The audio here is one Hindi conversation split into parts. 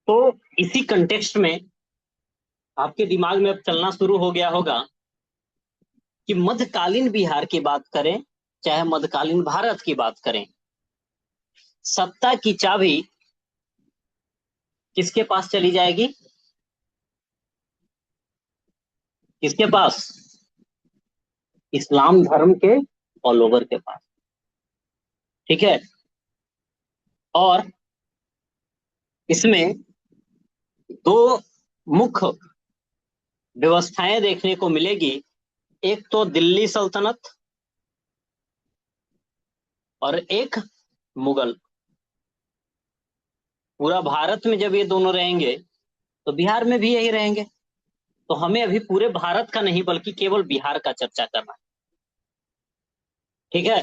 तो इसी कंटेक्स्ट में आपके दिमाग में अब चलना शुरू हो गया होगा कि मध्यकालीन बिहार की बात करें चाहे मध्यकालीन भारत की बात करें, सत्ता की चाबी किसके पास चली जाएगी? किसके पास? इस्लाम धर्म के फॉलोवर के पास। ठीक है। और इसमें दो मुख्य व्यवस्थाएं देखने को मिलेगी। एक तो दिल्ली सल्तनत और एक मुगल। पूरा भारत में जब ये दोनों रहेंगे तो बिहार में भी यही रहेंगे। तो हमें अभी पूरे भारत का नहीं बल्कि केवल बिहार का चर्चा करना है। ठीक है।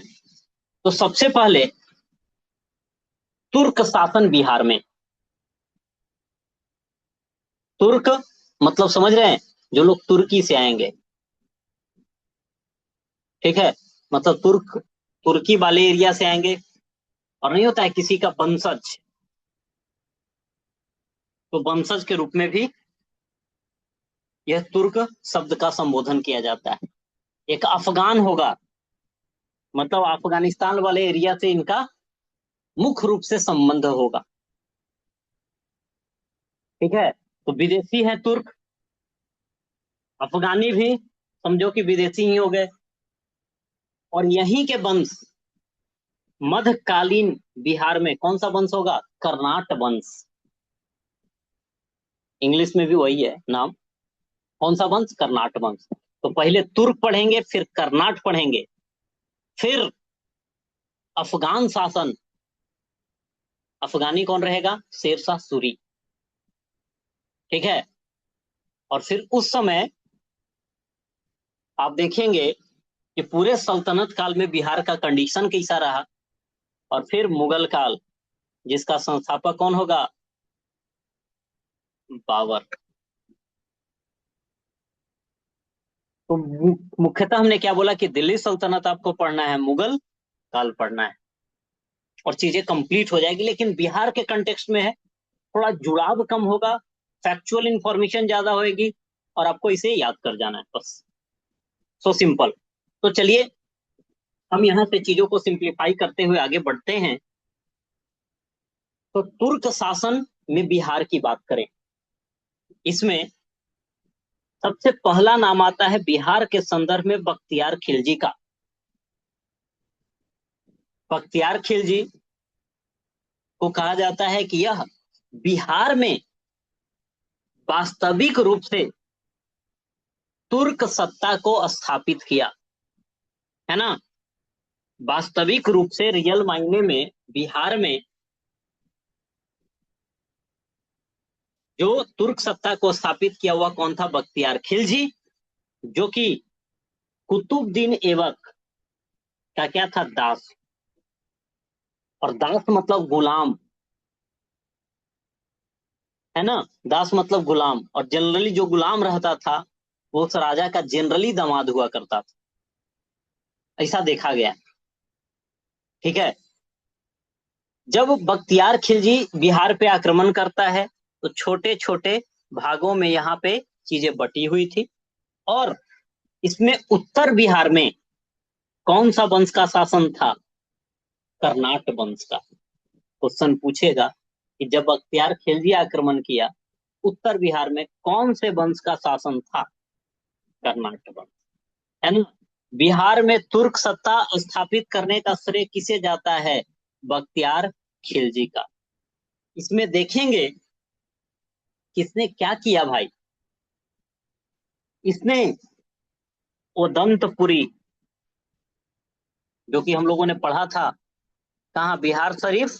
तो सबसे पहले तुर्क शासन बिहार में। तुर्क मतलब समझ रहे हैं, जो लोग तुर्की से आएंगे। ठीक है। मतलब तुर्की वाले एरिया से आएंगे। और नहीं होता है किसी का वंशज, तो वंशज के रूप में भी यह तुर्क शब्द का संबोधन किया जाता है। एक अफगान होगा, मतलब अफगानिस्तान वाले एरिया से इनका मुख्य रूप से संबंध होगा। ठीक है। तो विदेशी है तुर्क, अफगानी भी समझो कि विदेशी ही हो गए। और यहीं के वंश मध्यकालीन बिहार में कौन सा वंश होगा? कर्नाट वंश। इंग्लिश में भी वही है नाम। कौन सा वंश? कर्नाट वंश। तो पहले तुर्क पढ़ेंगे, फिर कर्नाट पढ़ेंगे, फिर अफगान शासन। अफगानी कौन रहेगा? शेरशाह सूरी। ठीक है। और फिर उस समय आप देखेंगे कि पूरे सल्तनत काल में बिहार का कंडीशन कैसा रहा। और फिर मुगल काल, जिसका संस्थापक कौन होगा? बाबर। तो मुख्यतः हमने क्या बोला कि दिल्ली सल्तनत आपको पढ़ना है, मुगल काल पढ़ना है, और चीजें कंप्लीट हो जाएगी। लेकिन बिहार के कंटेक्स्ट में है, थोड़ा जुड़ाव कम होगा, फैक्चुअल इंफॉर्मेशन ज्यादा होगी, और आपको इसे याद कर जाना है बस। So simple. तो चलिए हम यहां से चीजों को सिंप्लीफाई करते हुए आगे बढ़ते हैं। तो तुर्क शासन में बिहार की बात करें, इसमें सबसे पहला नाम आता है बिहार के संदर्भ में बख्तियार खिलजी का। बख्तियार खिलजी को कहा जाता है कि यह बिहार में वास्तविक रूप से तुर्क सत्ता को स्थापित किया, है ना। वास्तविक रूप से रियल मायने में बिहार में जो तुर्क सत्ता को स्थापित किया हुआ कौन था? बख्तियार खिलजी, जो कि कुतुबुद्दीन ऐबक का क्या था? दास। और दास मतलब गुलाम, है ना। दास मतलब गुलाम। और जनरली जो गुलाम रहता था वो उस राजा का जनरली दामाद हुआ करता था, ऐसा देखा गया। ठीक है। जब बख्तियार खिलजी बिहार पे आक्रमण करता है तो छोटे छोटे भागों में यहाँ पे चीजें बटी हुई थी। और इसमें उत्तर बिहार में कौन सा वंश का शासन था? कर्नाट वंश का। क्वेश्चन पूछेगा कि जब बख्तियार खिलजी आक्रमण किया, उत्तर बिहार में कौन से वंश का शासन था? कर्नाट वंश, है ना। बिहार में तुर्क सत्ता स्थापित करने का श्रेय किसे जाता है? बख्तियार खिलजी का। इसमें देखेंगे किसने क्या किया भाई। इसने उदंतपुरी, जो कि हम लोगों ने पढ़ा था कहाँ? बिहार शरीफ,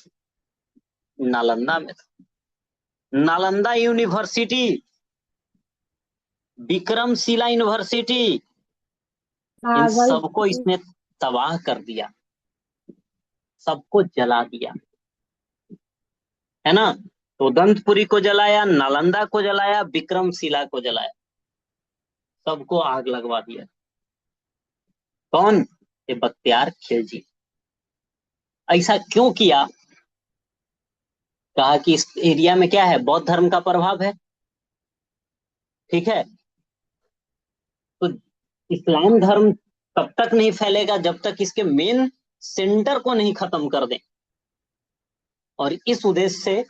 नालंदा में था। नालंदा यूनिवर्सिटी, विक्रमशिला यूनिवर्सिटी, इन पागल। सबको इसने तबाह कर दिया, सबको जला दिया, है ना। तो उदंतपुरी को जलाया, नालंदा को जलाया, विक्रमशिला को जलाया, सबको आग लगवा दिया। कौन? ये बख्तियार खिलजी। ऐसा क्यों किया? कहा कि इस एरिया में क्या है, बौद्ध धर्म का प्रभाव है। ठीक है, तो इस्लाम धर्म तब तक नहीं फैलेगा जब तक इसके मेन सेंटर को नहीं खत्म कर दें। और इस उद्देश्य से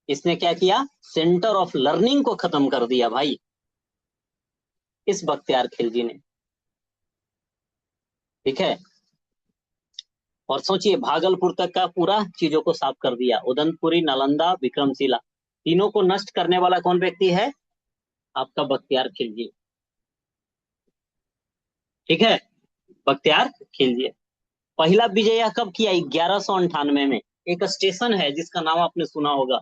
इसने क्या किया, सेंटर ऑफ लर्निंग को खत्म कर दिया भाई, इस बख्तियार खिलजी ने। ठीक है, और सोचिए भागलपुर तक का पूरा चीजों को साफ कर दिया। उदनपुरी, नालंदा, विक्रमशिला, तीनों को नष्ट करने वाला कौन व्यक्ति है, आपका बख्तियार खिलजी। ठीक है, बख्तियार खिलजी। पहला विजय यह कब किया, 1198 में। एक स्टेशन है जिसका नाम आपने सुना होगा,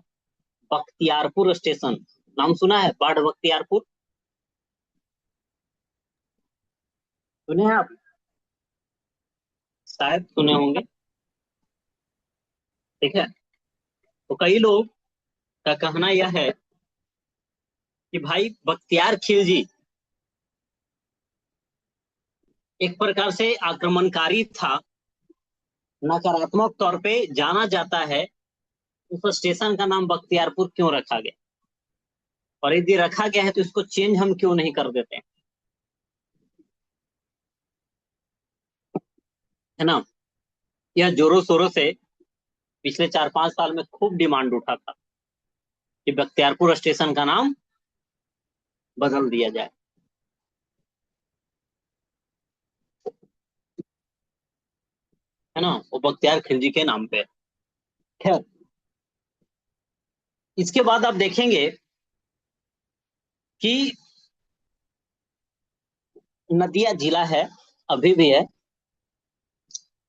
बख्तियारपुर स्टेशन। नाम सुना है, बाढ़ बख्तियारपुर, सुने हैं आप, शायद सुने होंगे। ठीक है, तो कई लोग का कहना यह है कि भाई बख्तियार खिलजी एक प्रकार से आक्रमणकारी था, नकारात्मक तौर पे जाना जाता है। उस स्टेशन का नाम बख्तियारपुर क्यों रखा गया, और यदि रखा गया है तो इसको चेंज हम क्यों नहीं कर देते हैं, है ना। यह जोरों शोरों से पिछले 4-5 साल में खूब डिमांड उठा था कि बख्तियारपुर स्टेशन का नाम बदल दिया जाए। है ना, वो बख्तियार खिलजी के नाम पे। खैर, इसके बाद आप देखेंगे कि नदिया जिला है, अभी भी है।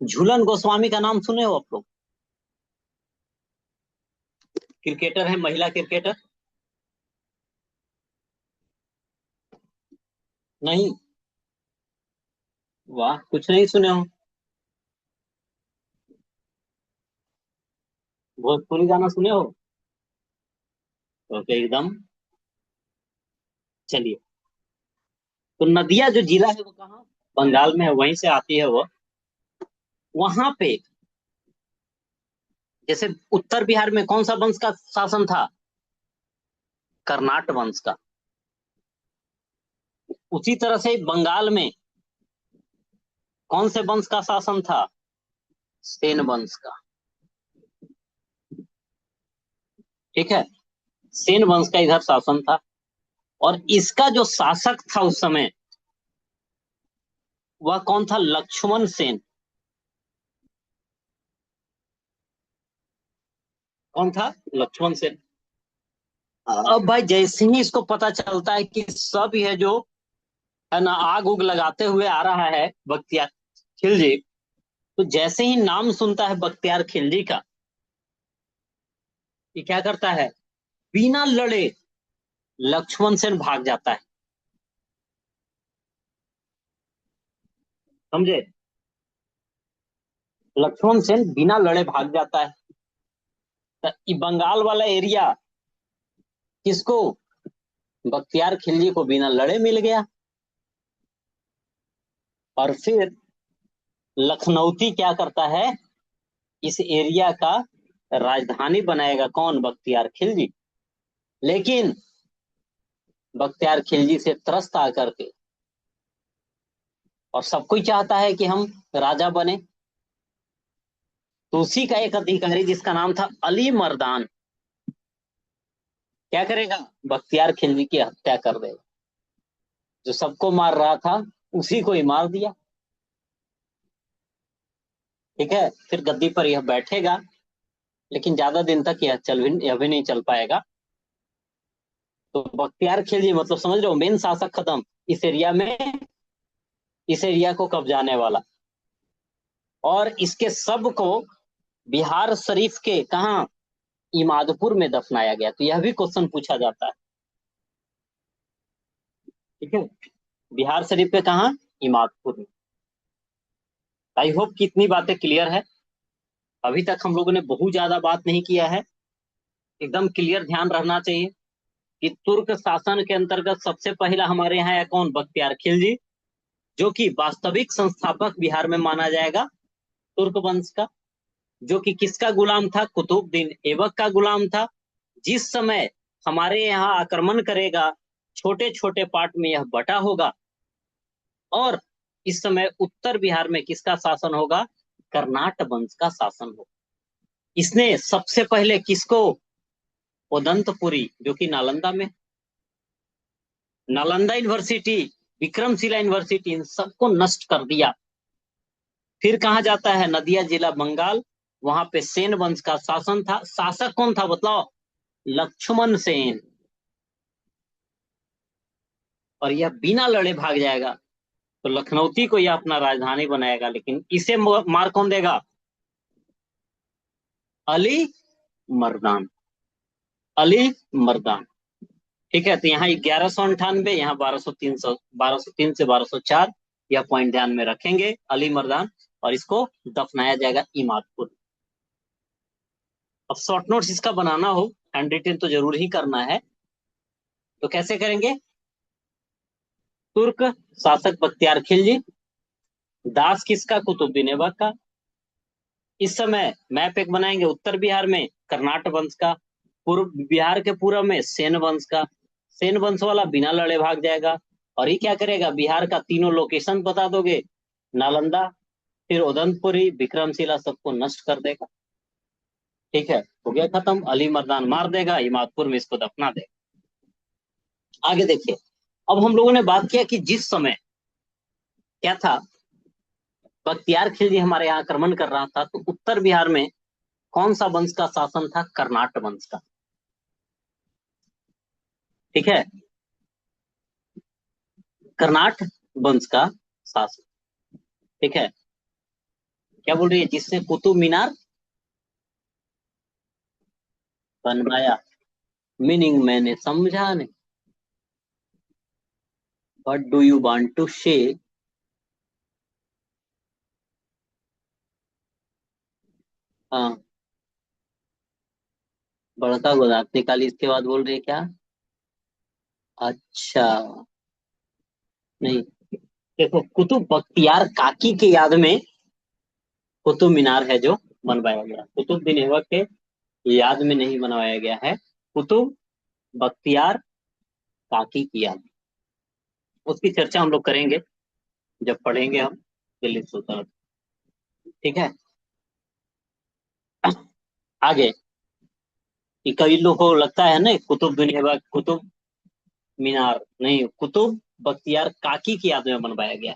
झूलन गोस्वामी का नाम सुने हो आप लोग, क्रिकेटर है, महिला क्रिकेटर। नहीं, वाह, कुछ नहीं सुने हो। भोजपुरी गाना सुने हो, ओके एकदम। चलिए, तो नदिया जो जिला है वो कहाँ, बंगाल में है, वहीं से आती है वो। वहां पे जैसे उत्तर बिहार में कौन सा वंश का शासन था, कर्नाट वंश का। उसी तरह से बंगाल में कौन से वंश का शासन था, सेन वंश का। ठीक है, सेन वंश का इधर शासन था। और इसका जो शासक था उस समय, वह कौन था, लक्ष्मण सेन। कौन था, लक्ष्मण सेन। अब भाई जैसे ही इसको पता चलता है कि सब यह जो है ना आग उग लगाते हुए आ रहा है बख्तियार खिलजी, तो जैसे ही नाम सुनता है बख्तियार खिलजी का, ये क्या करता है, बिना लड़े लक्ष्मण सेन भाग जाता है। समझे, लक्ष्मण सेन बिना लड़े भाग जाता है। तो ये बंगाल वाला एरिया किसको, बख्तियार खिलजी को बिना लड़े मिल गया। और फिर लखनऊती क्या करता है, इस एरिया का राजधानी बनाएगा, कौन, बख्तियार खिलजी। लेकिन बख्तियार खिलजी से त्रस्त आकर के, और सब कोई चाहता है कि हम राजा बने, तो उसी का एक अधिकारी जिसका नाम था अली मर्दान, क्या करेगा, बख्तियार खिलजी की हत्या कर देगा। जो सबको मार रहा था उसी को ही मार दिया। ठीक है, फिर गद्दी पर यह बैठेगा, लेकिन ज्यादा दिन तक यह भी नहीं चल पाएगा। तो बख्तियार खिलजी मतलब समझ रहे हो, मेन शासक खत्म, इस एरिया में, इस एरिया को कब्जाने वाला। और इसके सब को बिहार शरीफ के कहा, इमादपुर में दफनाया गया। तो यह भी क्वेश्चन पूछा जाता है। ठीक है, बिहार शरीफ पे कहा, इमादपुर में। आई होप कि इतनी बातें क्लियर है। अभी तक हम लोगों ने बहुत ज्यादा बात नहीं किया है। एकदम क्लियर ध्यान रहना चाहिए कि तुर्क शासन के अंतर्गत सबसे पहला हमारे यहाँ है कौन, बख्तियार खिलजी, जो कि वास्तविक संस्थापक बिहार में माना जाएगा तुर्क वंश का। जो कि किसका गुलाम था? कुतुबुद्दीन ऐबक का गुलाम था। जिस समय हमारे यहाँ आक्रमण करेगा, छोटे छोटे पार्ट में यह बटा होगा, और इस समय उत्तर बिहार में किसका शासन होगा? कर्नाट वंश का शासन होगा। इसने सबसे पहले किसको? उदंतपुरी, जो कि नालंदा में, नालंदा यूनिवर्सिटी, विक्रमशिला यूनिवर्सिटी, इन सबको नष्ट कर दिया। फिर कहा जाता है? नदिया जिला बंगाल, वहां पे सेन वंश का शासन था। शासक कौन था बताओ? लक्ष्मण सेन। और यह बिना लड़े भाग जाएगा, तो लखनऊती को यह अपना राजधानी बनाएगा, लेकिन इसे मार कौन देगा? अली मर्दान। अली मर्दान। ठीक है, तो यहाँ 1198, यहाँ 1203 से 1204, यह पॉइंट ध्यान में रखेंगे, अली मर्दान। और इसको दफनाया जाएगा इमादपुर। अब शॉर्ट नोट्स इसका बनाना हो, हैंड रिटेन तो जरूर ही करना है, तो कैसे करेंगे? तुर्क शासक बख्तियार खिलजी, दास किसका? कुतुबुद्दीन ऐबक का। इस समय मैप एक बनाएंगे, उत्तर बिहार में कर्नाट वंश का, पूर्व बिहार के पूर्व में सेन वंश का। सेन वंश वाला बिना लड़े भाग जाएगा। और ये क्या करेगा? बिहार का तीनों लोकेशन बता दोगे, नालंदा, फिर उदंतपुरी, विक्रमशिला, सबको नष्ट कर देगा। ठीक है, हो गया खत्म। अली मर्दान मार देगा, इमादपुर में इसको दफना देगा। आगे देखिए, अब हम लोगों ने बात किया कि जिस समय क्या था, बख्तियार खिलजी हमारे यहाँ आक्रमण कर रहा था, तो उत्तर बिहार में कौन सा वंश का शासन था? कर्नाट वंश का। ठीक है, कर्नाट वंश का शासन। ठीक है, क्या बोल रही है? जिसने कुतुब मीनार बनवाया। मीनिंग मैंने समझा नहीं। What do you want to say? हाँ, बड़का गोदाम निकाली, इसके बाद बोल रही है क्या? अच्छा, नहीं, देखो, कुतुब बख्तियार काकी के याद में कुतुब मीनार है जो बनवाया गया, कुतुबुद्दीन ऐबक के याद में नहीं बनवाया गया है, कुतुब बख्तियार काकी की याद में। उसकी चर्चा हम लोग करेंगे जब पढ़ेंगे हम दिल्ली सुल्तान। ठीक है, आगे, कि कई लोगों को लगता है ना कुतुबुद्दीन ऐबक, कुतुब मीनार नहीं, कुतुब बख्तियार काकी की याद में बनवाया गया।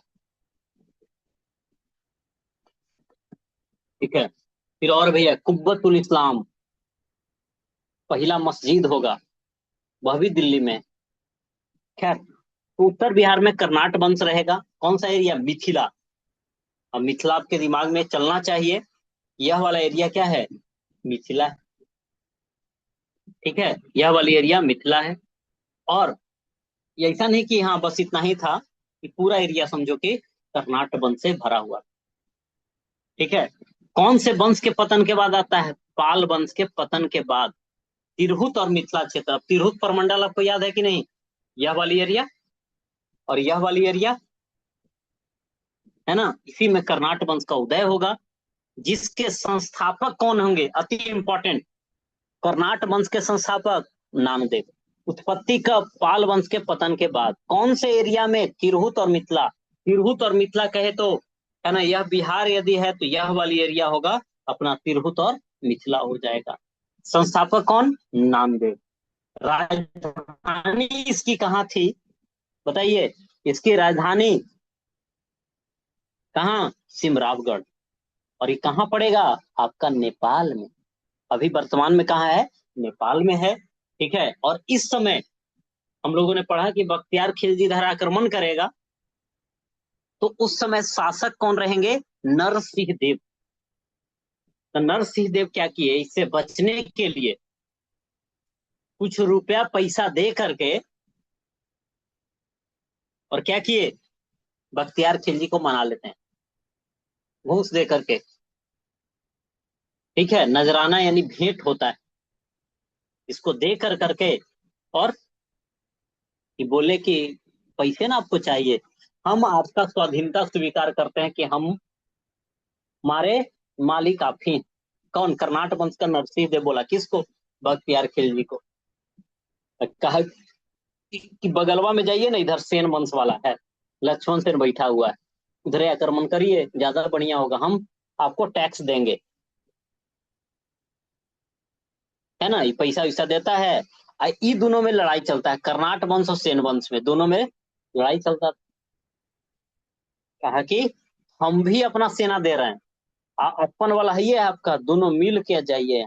ठीक है, फिर और भैया, कुब्बतुल इस्लाम, पहला मस्जिद होगा, वह भी दिल्ली में। खैर, तो उत्तर बिहार में कर्नाट वंश रहेगा। कौन सा एरिया? मिथिला। अब मिथिला आपके दिमाग में चलना चाहिए, यह वाला एरिया क्या है? मिथिला है। ठीक है, यह वाली एरिया मिथिला है। और ये ऐसा नहीं कि हाँ बस इतना ही था, कि पूरा एरिया समझो कि कर्नाट वंश से भरा हुआ। ठीक है, कौन से वंश के पतन के बाद आता है? पाल वंश के पतन के बाद तिरहुत और मिथिला क्षेत्र। अब तिरहुत प्रमंडल आपको याद है कि नहीं? यह वाली एरिया और यह वाली एरिया है ना, इसी में कर्नाट वंश का उदय होगा। जिसके संस्थापक कौन होंगे? अति इंपॉर्टेंट, कर्नाट वंश के संस्थापक नामदेव। उत्पत्ति का पाल वंश के पतन के बाद कौन से एरिया में? तिरहुत और मिथिला। तिरहुत और मिथिला कहे तो है ना, यह बिहार यदि है तो यह वाली एरिया होगा अपना तिरहुत और मिथिला हो जाएगा। संस्थापक कौन? नामदेव। राजधानी इसकी कहाँ थी बताइए? इसकी राजधानी कहाँ? सिमरावगढ़। और ये कहाँ पड़ेगा? आपका नेपाल में। अभी वर्तमान में कहाँ है? नेपाल में है। ठीक है, और इस समय हम लोगों ने पढ़ा कि बख्तियार खिलजी इधर आक्रमण करेगा, तो उस समय शासक कौन रहेंगे? नरसिंह देव। तो नरसिंह देव क्या किए? इससे बचने के लिए कुछ रुपया पैसा दे करके, और क्या किए? बख्तियार खिलजी को मना लेते हैं, घूस दे करके। ठीक है, नजराना यानी भेंट होता है, इसको दे कर करके। और कि बोले कि पैसे ना आपको चाहिए, हम आपका स्वाधीनता स्वीकार करते हैं कि हम हमारे मालिक आप ही हैं। कौन? कर्नाट वंश का नरसिंह देव बोला। किसको? बख्तियार खिलजी को। कहा कि बगलवा में जाइए ना, इधर सेन वंश वाला है, लक्ष्मण सेन बैठा हुआ है, उधर आक्रमण करिए, ज्यादा बढ़िया होगा, हम आपको टैक्स देंगे, है ना, ये पैसा वैसा देता है। ये दोनों में लड़ाई चलता है, कर्नाट वंश और सेन वंश में, दोनों में लड़ाई चलता था। कहा कि हम भी अपना सेना दे रहे हैं, अपन वाला है ये आपका, दोनों मिल के जाइए।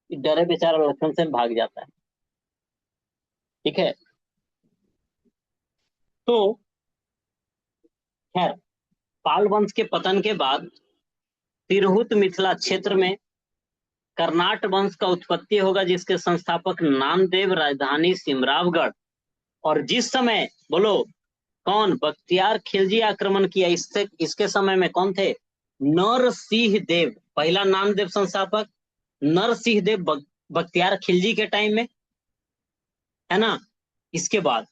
डरे बेचारा लक्ष्मण सेन भाग जाता है। ठीक है। तो खैर, पाल वंश के पतन के बाद तिरहुत मिथिला क्षेत्र में कर्नाट वंश का उत्पत्ति होगा, जिसके संस्थापक नामदेव, राजधानी सिमरावगढ़। और जिस समय, बोलो कौन? बख्तियार खिलजी आक्रमण किया, इससे इसके समय में कौन थे? नरसिंह देव, पहला नामदेव संस्थापक, नरसिंह देव बख्तियार खिलजी के टाइम में, है ना। इसके बाद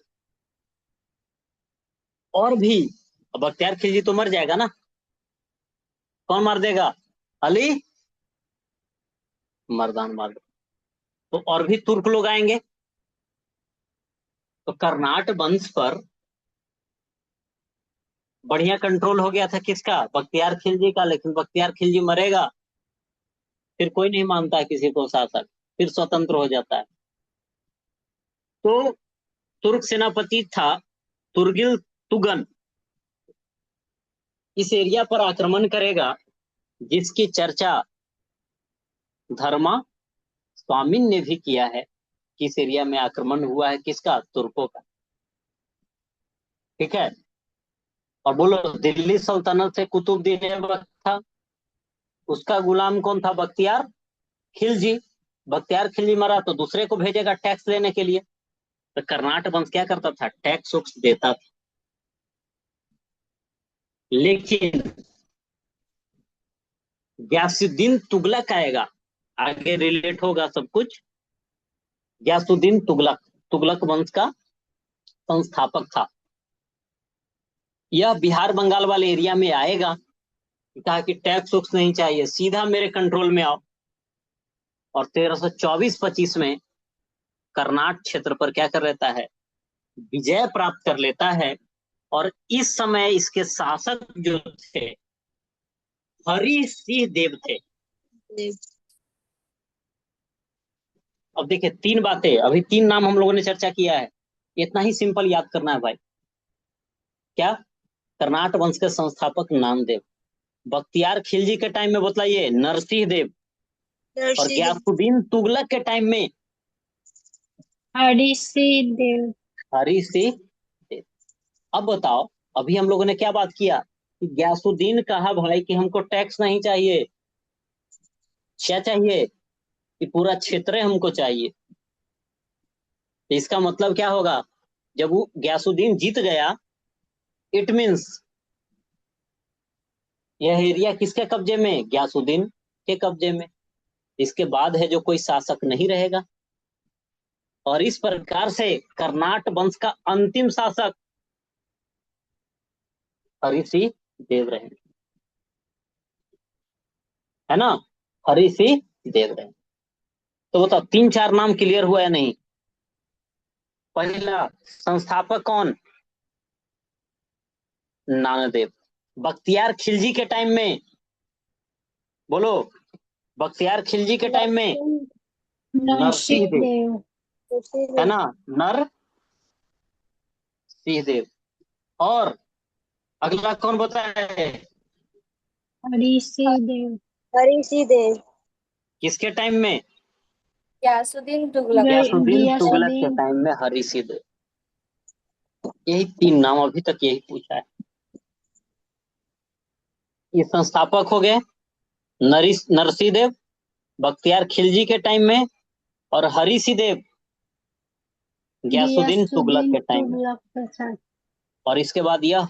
और भी, बख्तियार खिलजी तो मर जाएगा ना, कौन मार देगा? अली मर्दान मार देगा। तो और भी तुर्क लोग आएंगे। तो कर्नाट वंश पर बढ़िया कंट्रोल हो गया था, किसका? बख्तियार खिलजी का। लेकिन बख्तियार खिलजी मरेगा, फिर कोई नहीं मानता है किसी को शासक, फिर स्वतंत्र हो जाता है। तो तुर्क सेनापति था तुर्गिल तुगन, इस एरिया पर आक्रमण करेगा, जिसकी चर्चा धर्मा स्वामिन ने भी किया है, कि इस एरिया में आक्रमण हुआ है, किसका? तुर्कों का। ठीक है। और बोलो, दिल्ली सल्तनत से कुतुबुद्दीन ऐबक था, उसका गुलाम कौन था? बख्तियार खिलजी। बख्तियार खिलजी मरा तो दूसरे को भेजेगा टैक्स लेने के लिए। तो कर्नाट वंश क्या करता था? टैक्स उक्स देता था। लेकिन गयासुद्दीन तुगलक आएगा, आगे रिलेट होगा सब कुछ। गयासुद्दीन तुगलक, तुगलक वंश का संस्थापक था। यह बिहार बंगाल वाले एरिया में आएगा, कहा कि टैक्स उक्स नहीं चाहिए, सीधा मेरे कंट्रोल में आओ। और 1324-25 में कर्नाट क्षेत्र पर क्या कर लेता है? विजय प्राप्त कर लेता है। और इस समय इसके शासक जो थे, हरि सिंह देव थे। अब देखिए, तीन बातें, अभी तीन नाम हम लोगों ने चर्चा किया है, इतना ही सिंपल याद करना है भाई। क्या? कर्नाट वंश के संस्थापक नामदेव, बख्तियार खिलजी के टाइम में बतलाइए नरसिंह देव, और गयासुद्दीन तुगलक के टाइम में हरि सिंह देव। हरि सिंह देव। अब बताओ, अभी हम लोगों ने क्या बात किया कि गयासुद्दीन कहा भाई कि हमको टैक्स नहीं चाहिए, क्या चाहिए? कि पूरा क्षेत्र हमको चाहिए। तो इसका मतलब क्या होगा? जब वो गयासुद्दीन जीत गया, इट मीन्स यह एरिया किसके कब्जे में? गयासुद्दीन के कब्जे में। इसके बाद है जो कोई शासक नहीं रहेगा। और इस प्रकार से कर्नाट वंश का अंतिम शासक हरि सिंह देव रहेंगे, है ना। हरि सिंह देव रहेंगे। तो बताओ, तीन चार नाम क्लियर हुआ या नहीं? पहला संस्थापक कौन? नामदेव। बख्तियार खिलजी के टाइम में, बोलो, बख्तियार खिलजी के टाइम में नरसिंह नरसिंह देव, देव। है ना, नर सिंह देव। और अगला कौन बताए? हरि सिंह देव। हरि सिंह देव। किसके टाइम में? गयासुद्दीन तुगलक। गयासुद्दीन तुगलक के गियासुद्दीन। टाइम में हरि सिंह देव। यही तीन नाम अभी तक यही पूछा है। ये संस्थापक हो गए नरसिंह देव, बख्तियार खिलजी के टाइम में, और हरि सिंह देव गयासुद्दीन तुगलक गियासुद्दीन के टाइम में। तुगलक के साथ। और इसके बाद यह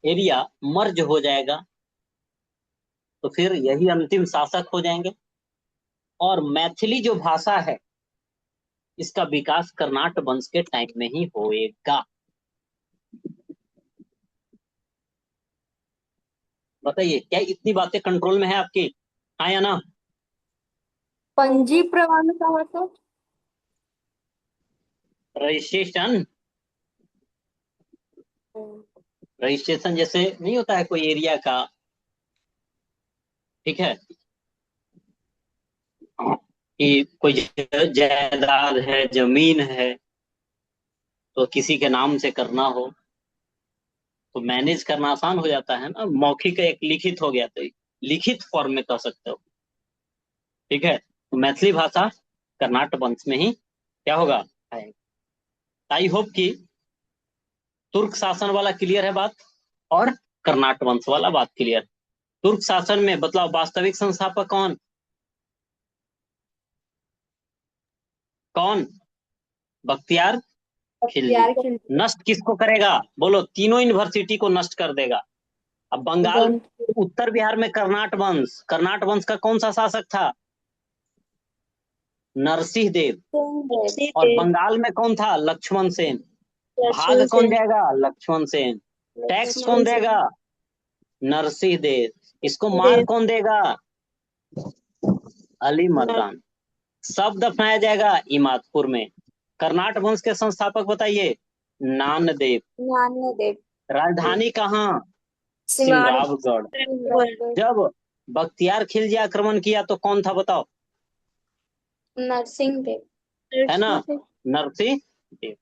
एरिया मर्ज हो जाएगा, तो फिर यही अंतिम शासक हो जाएंगे। और मैथिली जो भाषा है, इसका विकास कर्नाट वंश के टाइम में ही होएगा। बताइए, क्या इतनी बातें कंट्रोल में है आपकी? हाँ या ना? पंजी प्रमाण का मतलब? रजिस्ट्रेशन। रजिस्ट्रेशन जैसे नहीं होता है कोई एरिया का, ठीक है, कि कोई जायदाद है, जमीन है, तो किसी के नाम से करना हो तो मैनेज करना आसान हो जाता है ना। मौखिक एक लिखित हो गया, तो लिखित फॉर्म में कह सकते हो, ठीक है। तो मैथिली भाषा कर्नाटक वंश में ही क्या होगा, आएगा। आई होप कि तुर्क शासन वाला क्लियर है बात, और कर्नाटक वंश वाला बात क्लियर। तुर्क शासन में मतलब वास्तविक संस्थापक कौन? कौन? बख्तियार खिलजी। बख्तियार खिलजी। नष्ट किसको करेगा? बोलो, तीनों यूनिवर्सिटी को नष्ट कर देगा। अब बंगाल, गण- उत्तर बिहार में कर्नाटक वंश, कर्नाटक वंश का कौन सा शासक था? नरसिंह देव। और देव। बंगाल में कौन था? लक्ष्मण सेन। भाग लक्ष्मण कौन सेन। जाएगा? लक्ष्मण सेन। टैक्स लक्ष्मण कौन सेन। देगा? नरसिंह देव। इसको मार देव। कौन देगा? अली मर्दान। सब दफनाया जाएगा इमादपुर में। कर्नाटक वंश के संस्थापक बताइए। नानदेव। नान्यदेव। राजधानी कहाँ? सिमार। सिंगावगढ़। जब बख्तियार खिलजी आक्रमण किया तो कौन था बताओ? नरसिंह देव। है ना, नरसिंह देव,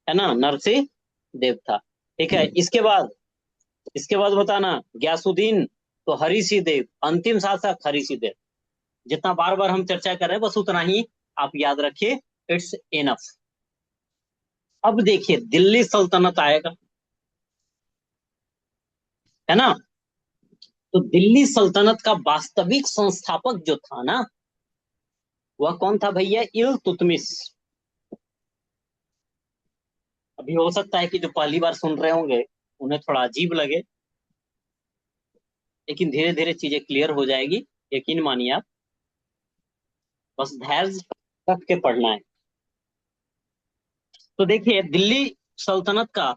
है ना, नरसिंह देव था। ठीक है, इसके बाद बताना, गयासुद्दीन तो हरि सिंह देव, अंतिम शासक हरि सिंह देव। जितना बार बार हम चर्चा कर रहे हैं बस उतना ही आप याद रखिए, इट्स इनफ। अब देखिए दिल्ली सल्तनत आएगा, है ना। तो दिल्ली सल्तनत का वास्तविक संस्थापक जो था ना, वह कौन था भैया? इल्तुतमिश। अभी हो सकता है कि जो पहली बार सुन रहे होंगे उन्हें थोड़ा अजीब लगे, लेकिन धीरे धीरे चीजें क्लियर हो जाएगी, यकीन मानिए आप। बस धैर्य रख के पढ़ना है। तो देखिए, दिल्ली सल्तनत का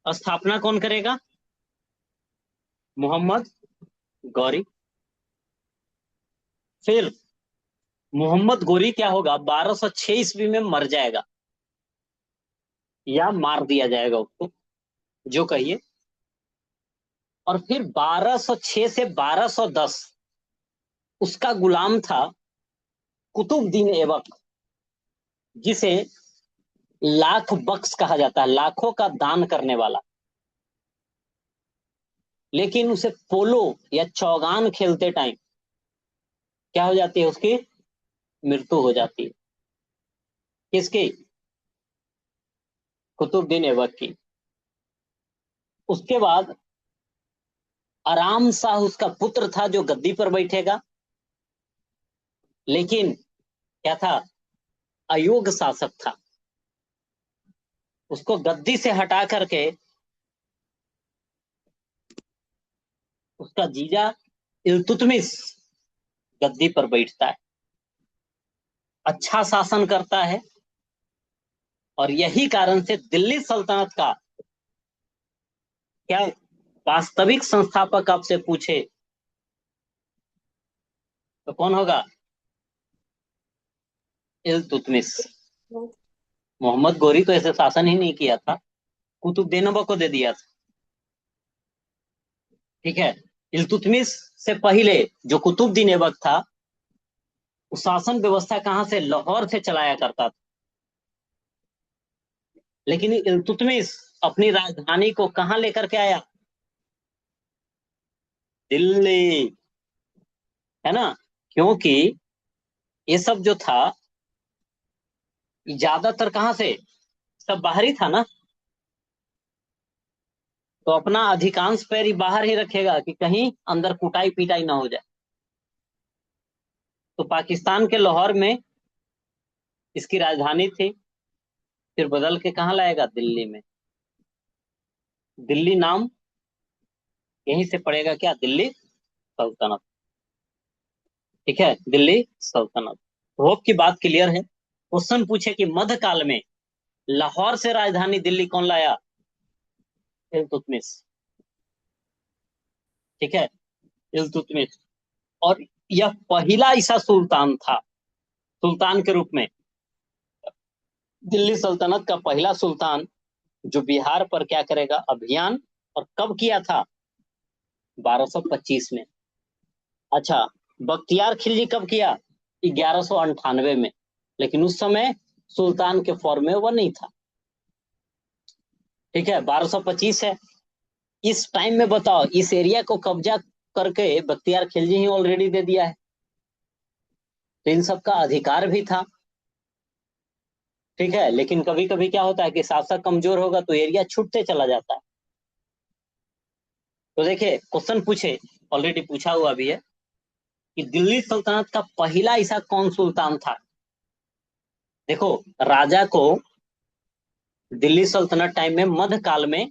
स्थापना कौन करेगा? मोहम्मद गौरी। फिर मोहम्मद गौरी क्या होगा, 1206 ईस्वी में मर जाएगा, या मार दिया जाएगा उसको, जो कहिए। और फिर 1206 से 1210 उसका गुलाम था कुतुबुद्दीन ऐबक, जिसे लाख बख्श कहा जाता है, लाखों का दान करने वाला। लेकिन उसे पोलो या चौगान खेलते टाइम क्या हो जाती है? उसकी मृत्यु हो जाती है। किसकी? कुतुबुद्दीन ऐबक की। उसके बाद आराम शाह उसका पुत्र था जो गद्दी पर बैठेगा, लेकिन क्या था? अयोग्य शासक था। उसको गद्दी से हटा करके उसका जीजा इल्तुतमिश गद्दी पर बैठता है, अच्छा शासन करता है। और यही कारण से दिल्ली सल्तनत का क्या वास्तविक संस्थापक आपसे पूछे तो कौन होगा? इल्तुतमिश। मोहम्मद गौरी तो ऐसे शासन ही नहीं किया था, कुतुबुद्दीन ऐबक को दे दिया था, ठीक है। इल्तुतमिश से पहले जो कुतुबुद्दीन ऐबक था, वो शासन व्यवस्था कहां से? लाहौर से चलाया करता था। लेकिन इल्तुतमिश अपनी राजधानी को कहां लेकर के आया? दिल्ली, है ना। क्योंकि ये सब जो था, ज्यादातर कहां से? सब बाहरी था ना, तो अपना अधिकांश पैर ही बाहर ही रखेगा कि कहीं अंदर कुटाई पिटाई ना हो जाए। तो पाकिस्तान के लाहौर में इसकी राजधानी थी, फिर बदल के कहाँ लाएगा? दिल्ली में। दिल्ली नाम यहीं से पड़ेगा, क्या? दिल्ली सल्तनत, ठीक है, दिल्ली सल्तनत। होप की बात क्लियर है। क्वेश्चन पूछे कि मध्यकाल में लाहौर से राजधानी दिल्ली कौन लाया? इल्तुतमिश। ठीक है, इल्तुतमिश। और यह पहला ऐसा सुल्तान था, सुल्तान के रूप में, दिल्ली सल्तनत का पहला सुल्तान जो बिहार पर क्या करेगा, अभियान। और कब किया था, 1225 में। अच्छा, बख्तियार खिलजी कब किया, 1198 में। लेकिन उस समय सुल्तान के फॉर्म में वह नहीं था। ठीक है, 1225 है। इस टाइम में बताओ, इस एरिया को कब्जा करके बख्तियार खिलजी ही ऑलरेडी दे दिया है, तो इन सब का अधिकार भी था। ठीक है, लेकिन कभी कभी क्या होता है कि शासक कमजोर होगा तो एरिया छूटते चला जाता है। तो देखिए, क्वेश्चन पूछे, ऑलरेडी पूछा हुआ भी है कि दिल्ली सल्तनत का पहला ऐसा कौन सुल्तान था। देखो, राजा को दिल्ली सल्तनत टाइम में, मध्यकाल में,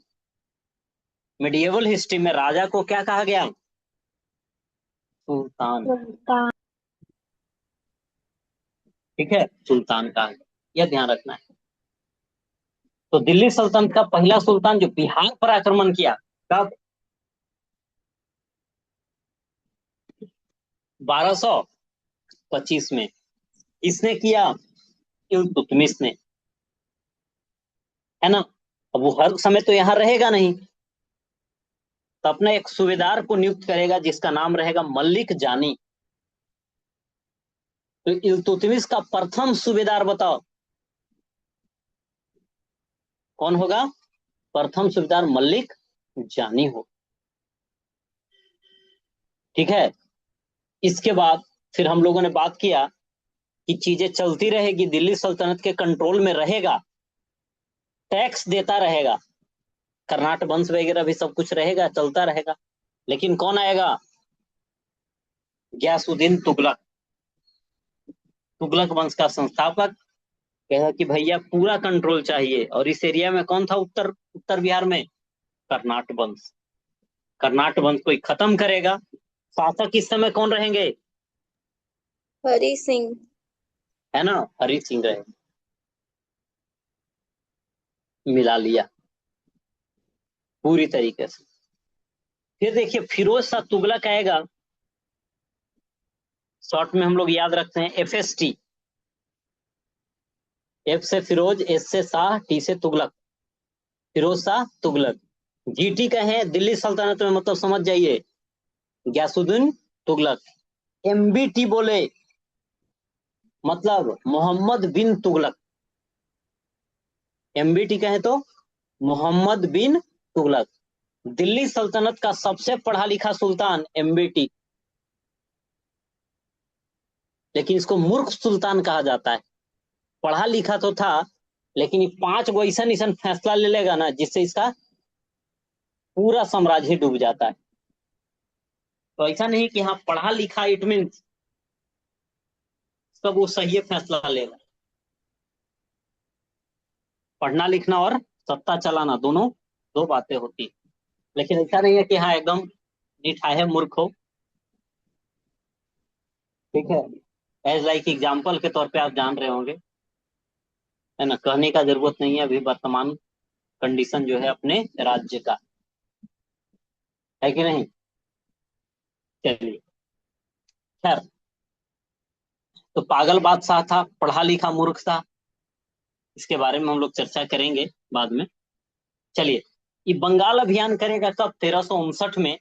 मिडिएवल हिस्ट्री में राजा को क्या कहा गया, सुल्तान। सुल्तान। ठीक है, सुल्तान कहा गया, यह ध्यान रखना है। तो दिल्ली सल्तनत का पहला सुल्तान जो बिहार पर आक्रमण किया, कब, 1225 में। इसने किया, इल्तुतमिश ने, है ना। अब वो हर समय तो यहाँ रहेगा नहीं, तो अपने एक सूबेदार को नियुक्त करेगा जिसका नाम रहेगा मलिक जानी। तो इल्तुतमिश का प्रथम सूबेदार बताओ कौन होगा, प्रथम सूबेदार मलिक जानी हो। ठीक है, इसके बाद फिर हम लोगों ने बात किया कि चीजें चलती रहेगी, दिल्ली सल्तनत के कंट्रोल में रहेगा, टैक्स देता रहेगा, कर्नाट वंश वगैरह भी सब कुछ रहेगा, चलता रहेगा। लेकिन कौन आएगा, गयासुद्दीन तुगलक, तुगलक वंश का संस्थापक, कहा कि भैया पूरा कंट्रोल चाहिए। और इस एरिया में कौन था, उत्तर उत्तर बिहार में, कर्नाट वंश। कर्नाट वंश को खत्म करेगा। शासक इस समय कौन रहेंगे, हरि सिंह। है ना, हरि सिंह रहे। मिला लिया पूरी तरीके से। फिर देखिए, फिरोज शाह तुगलक आएगा, शॉर्ट में हम लोग याद रखते हैं FST। F से फिरोज, S से शाह, T से तुगलक, फिरोज शाह तुगलक। GT कहें दिल्ली सल्तनत में, मतलब समझ जाइए, गयासुद्दीन तुगलक। MBT बोले मतलब मोहम्मद बिन तुगलक। MBT कहें तो मोहम्मद बिन तुगलक। दिल्ली सल्तनत का सबसे पढ़ा लिखा सुल्तान MBT, लेकिन इसको मूर्ख सुल्तान कहा जाता है। पढ़ा लिखा तो था, लेकिन ये 5 गो ऐसा ऐसा फैसला ले लेगा ना जिससे इसका पूरा साम्राज्य डूब जाता है। तो ऐसा नहीं कि हाँ पढ़ा लिखा इट मीन्स सब वो सही फैसला लेगा। पढ़ना लिखना और सत्ता चलाना दोनों दो बातें होती है। लेकिन ऐसा नहीं है कि हाँ एकदम निठाहे मूर्ख हो। ठीक है, एज लाइक एग्जाम्पल के तौर पे आप जान रहे होंगे, है ना, कहने का जरूरत नहीं है अभी वर्तमान कंडीशन जो है अपने राज्य का, है कि नहीं। चलिए, खैर, तो पागल बादशाह था, पढ़ा लिखा मूर्ख था, इसके बारे में हम लोग चर्चा करेंगे बाद में। चलिए, ये बंगाल अभियान करेगा कब, 1359 में।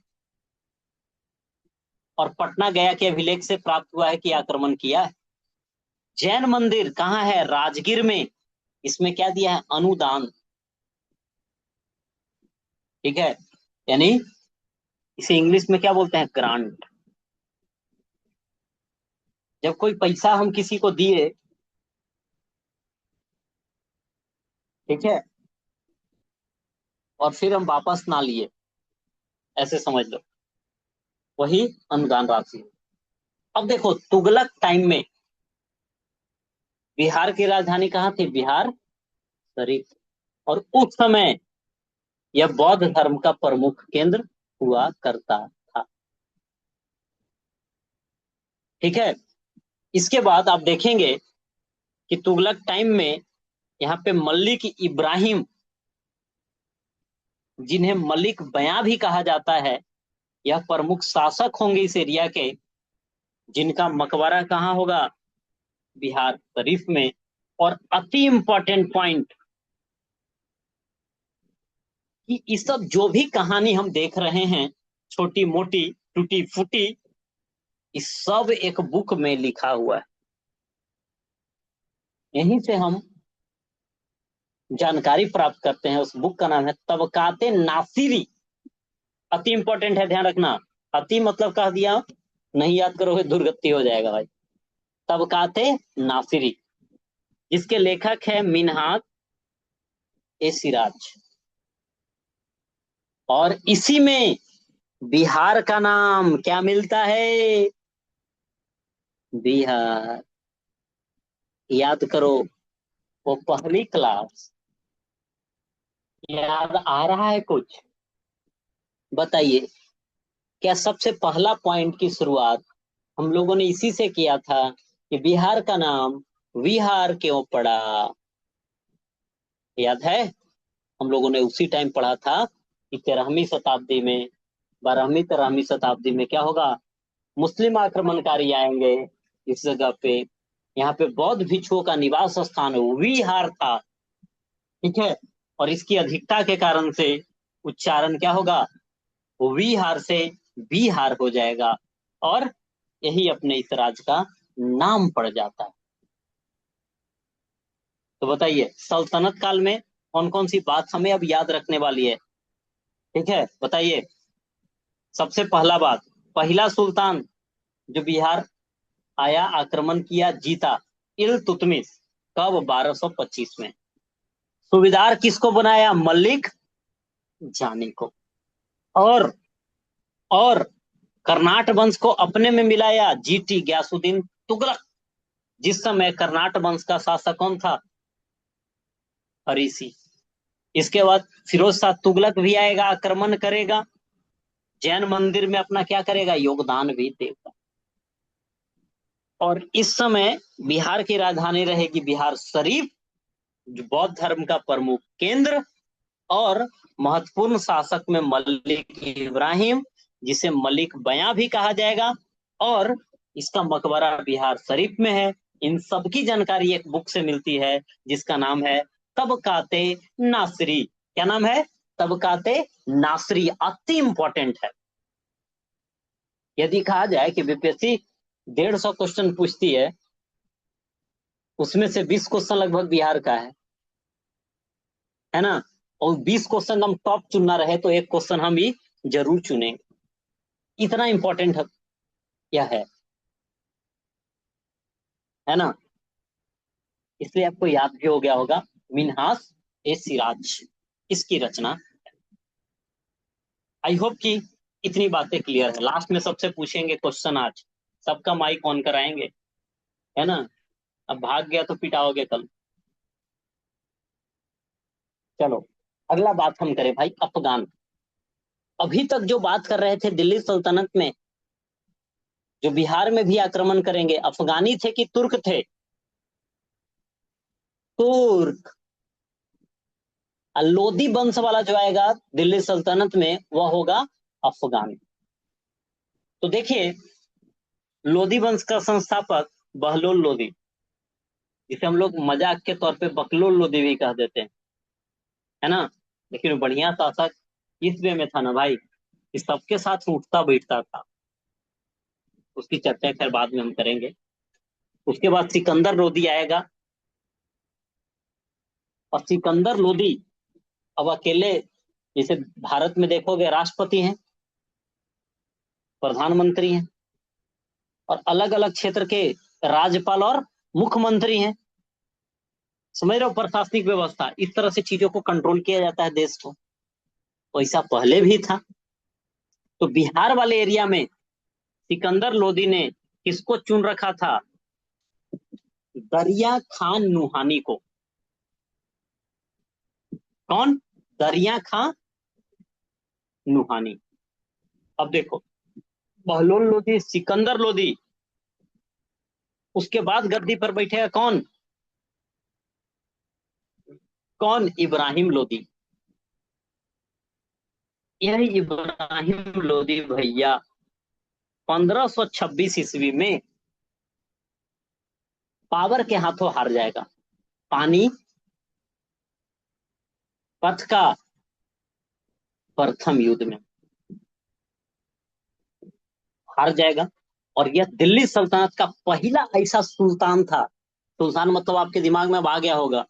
और पटना गया के अभिलेख से प्राप्त हुआ है कि आक्रमण किया है। जैन मंदिर कहाँ है, राजगीर में। इसमें क्या दिया है, अनुदान। ठीक है, यानी इसे इंग्लिश में क्या बोलते हैं, ग्रांट। जब कोई पैसा हम किसी को दिए, ठीक है, और फिर हम वापस ना लिए, ऐसे समझ लो, वही अनुदान राशि। अब देखो, तुगलक टाइम में बिहार की राजधानी कहाँ थी, बिहार शरीफ। और उस समय यह बौद्ध धर्म का प्रमुख केंद्र हुआ करता था। ठीक है, इसके बाद आप देखेंगे कि तुगलक टाइम में यहाँ पे मलिक इब्राहिम, जिन्हें मलिक बयां भी कहा जाता है, यह प्रमुख शासक होंगे इस एरिया के, जिनका मकबरा कहाँ होगा, बिहार शरीफ में। और अति इंपॉर्टेंट पॉइंट कि इस सब जो भी कहानी हम देख रहे हैं, छोटी मोटी टूटी फूटी, इस सब एक बुक में लिखा हुआ है। यहीं से हम जानकारी प्राप्त करते हैं। उस बुक का नाम है तबकाते नासिरी। अति इंपॉर्टेंट है, ध्यान रखना। अति मतलब कह दिया, नहीं याद करोगे दुर्गति हो जाएगा भाई। तबकाते नासिरी, जिसके लेखक है मिन्हाज ए सिराज। और इसी में बिहार का नाम क्या मिलता है, बिहार। याद करो, वो पहली क्लास। याद आ रहा है कुछ, बताइए। क्या सबसे पहला पॉइंट की शुरुआत हम लोगों ने इसी से किया था कि बिहार का नाम विहार क्यों पड़ा, याद है? हम लोगों ने उसी टाइम पढ़ा था कि 13वीं शताब्दी में, 12वीं 13वीं शताब्दी में क्या होगा, मुस्लिम आक्रमणकारी आएंगे इस जगह पे। यहाँ पे बौद्ध भिक्षुओं का निवास स्थान विहार था, ठीक है। और इसकी अधिकता के कारण से उच्चारण क्या होगा, विहार से बिहार हो जाएगा, और यही अपने इस राज्य का नाम पड़ जाता है। तो बताइए, सल्तनत काल में कौन कौन सी बात हमें अब याद रखने वाली है, ठीक है? बताइए। सबसे पहला बात, पहला सुल्तान जो बिहार आया, आक्रमण किया, जीता, इल्तुतमिश। कब? 1225 में। सूबेदार किसको बनाया? मलिक जानी को। और कर्नाट वंश को अपने में मिलाया, जीटी गयासुद्दीन तुगलक। जिस समय कर्नाट वंश का शासक कौन था? हरि सिंह। इसके बाद फिरोज शाह तुगलक भी आएगा, आक्रमण करेगा, जैन मंदिर में अपना क्या करेगा, योगदान भी देगा। और इस समय बिहार की राजधानी रहेगी बिहार शरीफ, जो बौद्ध धर्म का प्रमुख केंद्र। और महत्वपूर्ण शासक में मलिक इब्राहिम, जिसे मलिक बयां भी कहा जाएगा, और इसका मकबरा बिहार शरीफ में है। इन सब की जानकारी एक बुक से मिलती है, जिसका नाम है तबकाते नासरी। क्या नाम है? तबकाते नासरी। अति इंपॉर्टेंट है। यदि कहा जाए कि बीपीएससी 150 क्वेश्चन पूछती है, उसमें से 20 क्वेश्चन लगभग बिहार का है ना? और 20 क्वेश्चन हम टॉप चुनना रहे तो एक क्वेश्चन हम भी जरूर चुनेंगे। इतना इंपॉर्टेंट यह है ना? इसलिए आपको याद भी हो गया होगा, मिन्हाज ए सिराज इसकी रचना। आई होप कि इतनी बातें क्लियर है। लास्ट में सबसे पूछेंगे क्वेश्चन आज, सबका माइक ऑन कराएंगे, है ना? अब भाग गया तो पिटाओगे कल। चलो अगला बात हम करें भाई, अफगान। अभी तक जो बात कर रहे थे दिल्ली सल्तनत में, जो बिहार में भी आक्रमण करेंगे, अफगानी थे कि तुर्क थे? तुर्क। लोदी वंश वाला जो आएगा दिल्ली सल्तनत में, वह होगा अफगान। तो देखिए, लोदी वंश का संस्थापक बहलोल लोदी, जिसे हम लोग मजाक के तौर पे बकलोल लोदी भी कह देते हैं, है ना? लेकिन बढ़िया शासक इस वे में था ना भाई, कि सबके साथ उठता बैठता था। उसकी चर्चा खैर बाद में हम करेंगे। उसके बाद सिकंदर लोदी आएगा, और सिकंदर लोदी अब अकेले, जैसे भारत में देखोगे राष्ट्रपति हैं, प्रधानमंत्री हैं, और अलग अलग क्षेत्र के राज्यपाल और मुख्यमंत्री हैं। समझ रहे हो? प्रशासनिक व्यवस्था, इस तरह से चीजों को कंट्रोल किया जाता है देश को। वैसा पहले भी था। तो बिहार वाले एरिया में सिकंदर लोदी ने किसको चुन रखा था? दरिया खान नुहानी को। कौन? दरिया खान नुहानी। अब देखो, बहलोल लोदी, सिकंदर लोदी, उसके बाद गद्दी पर बैठेगा कौन? कौन? इब्राहिम लोदी। यह इब्राहिम लोदी भैया 1526 ईस्वी में बाबर के हाथों हार जाएगा। पानी पथ का प्रथम युद्ध में हार जाएगा। और यह दिल्ली सल्तनत का पहला ऐसा सुल्तान था, सुल्तान मतलब आपके दिमाग में अब आ गया होगा,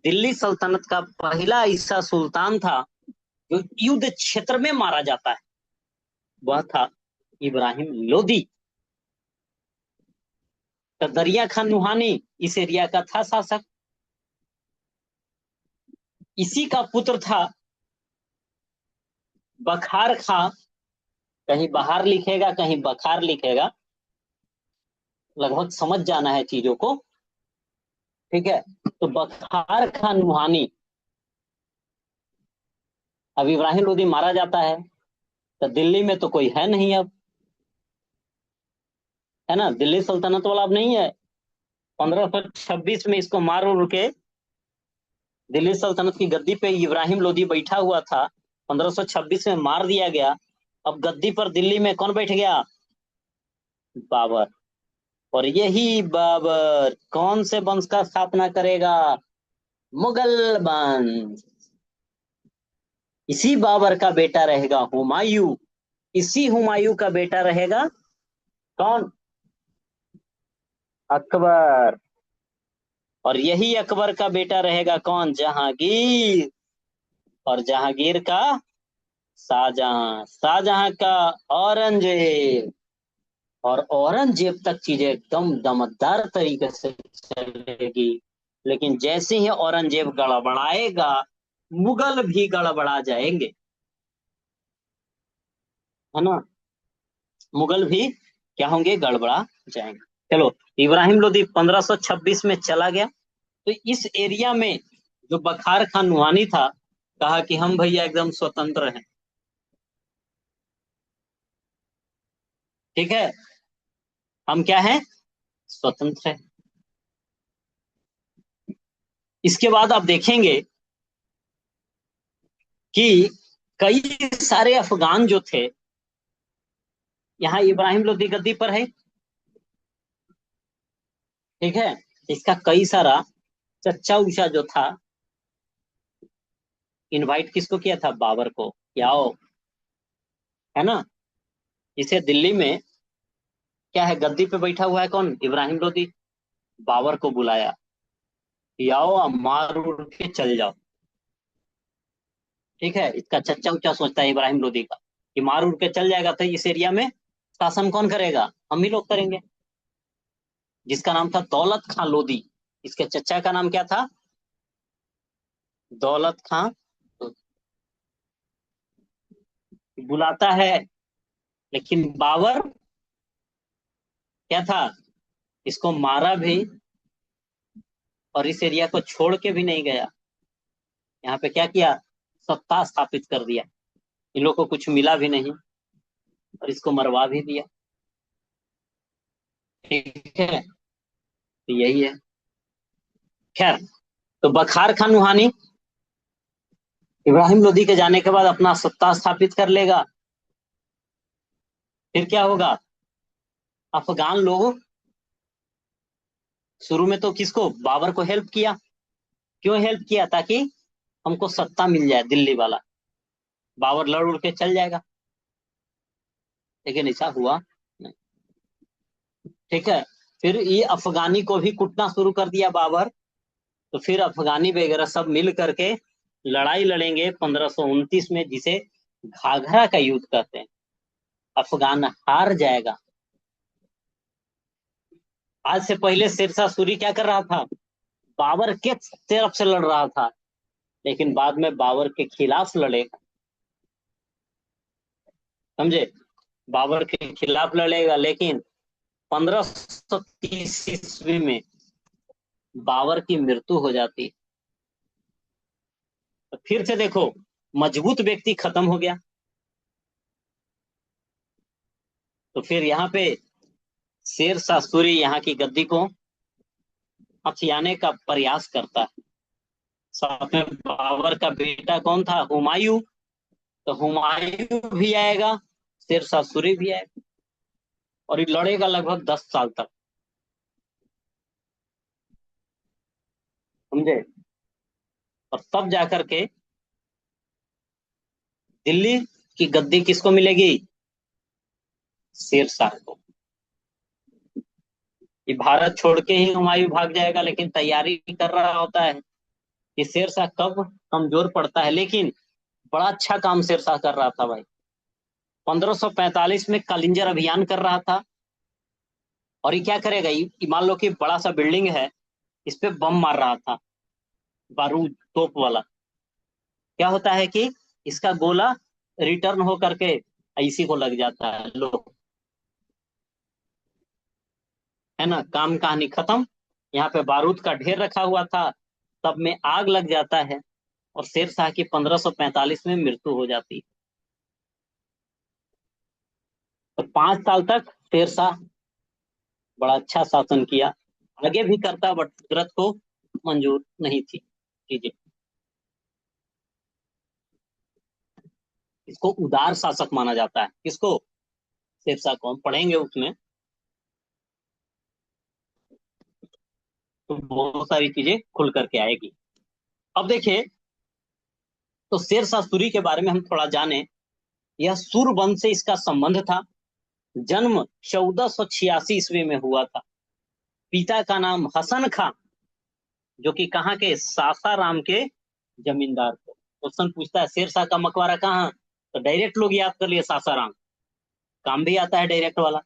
दिल्ली सल्तनत का पहला ऐसा सुल्तान था जो युद्ध क्षेत्र में मारा जाता है, वह था इब्राहिम लोदी। तो दरिया खान नुहानी इस एरिया का था शासक। इसी का पुत्र था बखार खां, कहीं बहार लिखेगा कहीं बखार लिखेगा, लगभग समझ जाना है चीजों को, ठीक है। तो बखार खान नुहानी, अब इब्राहिम लोदी मारा जाता है तो दिल्ली में तो कोई है नहीं अब, है ना, दिल्ली सल्तनत वाला अब नहीं है। 1526 में इसको मार उड़ के दिल्ली सल्तनत की गद्दी पे इब्राहिम लोदी बैठा हुआ था, 1526 में मार दिया गया। अब गद्दी पर दिल्ली में कौन बैठ गया? बाबर। और यही बाबर कौन से वंश का स्थापना करेगा? मुगल वंश। इसी बाबर का बेटा रहेगा हुमायूं। इसी हुमायूं का बेटा रहेगा कौन? अकबर। और यही अकबर का बेटा रहेगा कौन? जहांगीर। और जहांगीर का शाहजहां, शाहजहां का औरंगजेब। और औरंगजेब तक चीजें एकदम दमदार तरीके से चलेगी, लेकिन जैसे ही औरंगजेब गड़बड़ाएगा मुगल भी गड़बड़ा जाएंगे, है ना, मुगल भी क्या होंगे? गड़बड़ा जाएंगे। चलो, इब्राहिम लोदी 1526 में चला गया। तो इस एरिया में जो बखार खान नुहानी था, कहा कि हम भैया एकदम स्वतंत्र हैं, ठीक है, हम क्या हैं? स्वतंत्र है। इसके बाद आप देखेंगे कि कई सारे अफगान जो थे, यहाँ इब्राहिम लोदी गद्दी पर है, ठीक है, इसका कई सारा चच्चा उचा जो था, इनवाइट किसको किया था? बाबर को, कि आओ, है ना। इसे दिल्ली में क्या है, गद्दी पे बैठा हुआ है कौन? इब्राहिम लोदी। बाबर को बुलाया कि आओ अब मार उड़ के चल जाओ, ठीक है। इसका चच्चा उच्चा सोचता है इब्राहिम लोदी का कि मार उड़ के चल जाएगा तो इस एरिया में शासन कौन करेगा? हम ही लोग करेंगे। जिसका नाम था दौलत खां लोदी, इसके चच्चा का नाम क्या था? दौलत खां। तो बुलाता है, लेकिन बाबर क्या था? इसको मारा भी और इस एरिया को छोड़ के भी नहीं गया। यहाँ पे क्या किया? सत्ता स्थापित कर दिया। इन लोग को कुछ मिला भी नहीं और इसको मरवा भी दिया, ठीक है। तो यही है। खैर, तो बखार खान नुहानी इब्राहिम लोदी के जाने के बाद अपना सत्ता स्थापित कर लेगा। फिर क्या होगा? अफगान लोग शुरू में तो किसको? बाबर को हेल्प किया। क्यों हेल्प किया? ताकि हमको सत्ता मिल जाए दिल्ली वाला, बाबर लड़ उड़ के चल जाएगा। लेकिन ऐसा हुआ नहीं, ठीक है। फिर ये अफगानी को भी कुटना शुरू कर दिया बाबर। तो फिर अफगानी वगैरह सब मिल करके लड़ाई लड़ेंगे 1529 में, जिसे घाघरा का युद्ध कहते हैं। अफगान हार जाएगा। आज से पहले शेरशाह सूरी क्या कर रहा था? बाबर के तरफ से लड़ रहा था, लेकिन बाद में बाबर के खिलाफ लड़ेगा, समझे, बाबर के खिलाफ लड़ेगा। लेकिन 1530 ईस्वी में बाबर की मृत्यु हो जाती। तो फिर से देखो, मजबूत व्यक्ति खत्म हो गया। तो फिर यहाँ पे शेरशाह सूरी यहाँ की गद्दी को हथियाने का प्रयास करता है। साथ में बाबर का बेटा कौन था? हुमायूं। तो हुमायूं भी आएगा, शेरशाह सूरी भी आएगा, और ये लड़ेगा लगभग 10 साल तक, समझे। और तब जाकर के दिल्ली की गद्दी किसको मिलेगी? शेरशाह को। ये भारत छोड़ के ही हुमायूं भाग जाएगा, लेकिन तैयारी कर रहा होता है कि शेरशाह कब कमजोर पड़ता है। लेकिन बड़ा अच्छा काम शेरशाह कर रहा था भाई। 1545 में कलिंजर अभियान कर रहा था। और ये क्या करेगा, ये मान लो कि बड़ा सा बिल्डिंग है, इस पे बम मार रहा था, बारूद तोप वाला। क्या होता है कि इसका गोला रिटर्न हो करके इसी को लग जाता है, लो, है ना, काम कहानी खत्म। यहाँ पे बारूद का ढेर रखा हुआ था, तब में आग लग जाता है, और शेरशाह की 1545 में मृत्यु हो जाती है। तो 5 साल तक शेरशाह बड़ा अच्छा शासन किया। आगे भी करता, बट कुदरत को मंजूर नहीं थी चीजें। इसको उदार शासक माना जाता है, किसको? शेरशाह को। हम पढ़ेंगे उसमें तो बहुत सारी चीजें खुल करके आएगी। अब देखिए, तो शेरशाह सूरी के बारे में हम थोड़ा जाने। यह सूर वंश से इसका संबंध था। जन्म 1486 ईस्वी में हुआ था। पिता का नाम हसन खां, जो कि कहाँ के? सासाराम के जमींदार थे। क्वेश्चन पूछता है शेरशाह का मकबरा कहाँ, तो डायरेक्ट लोग याद कर लिए सासाराम, काम भी आता है डायरेक्ट वाला।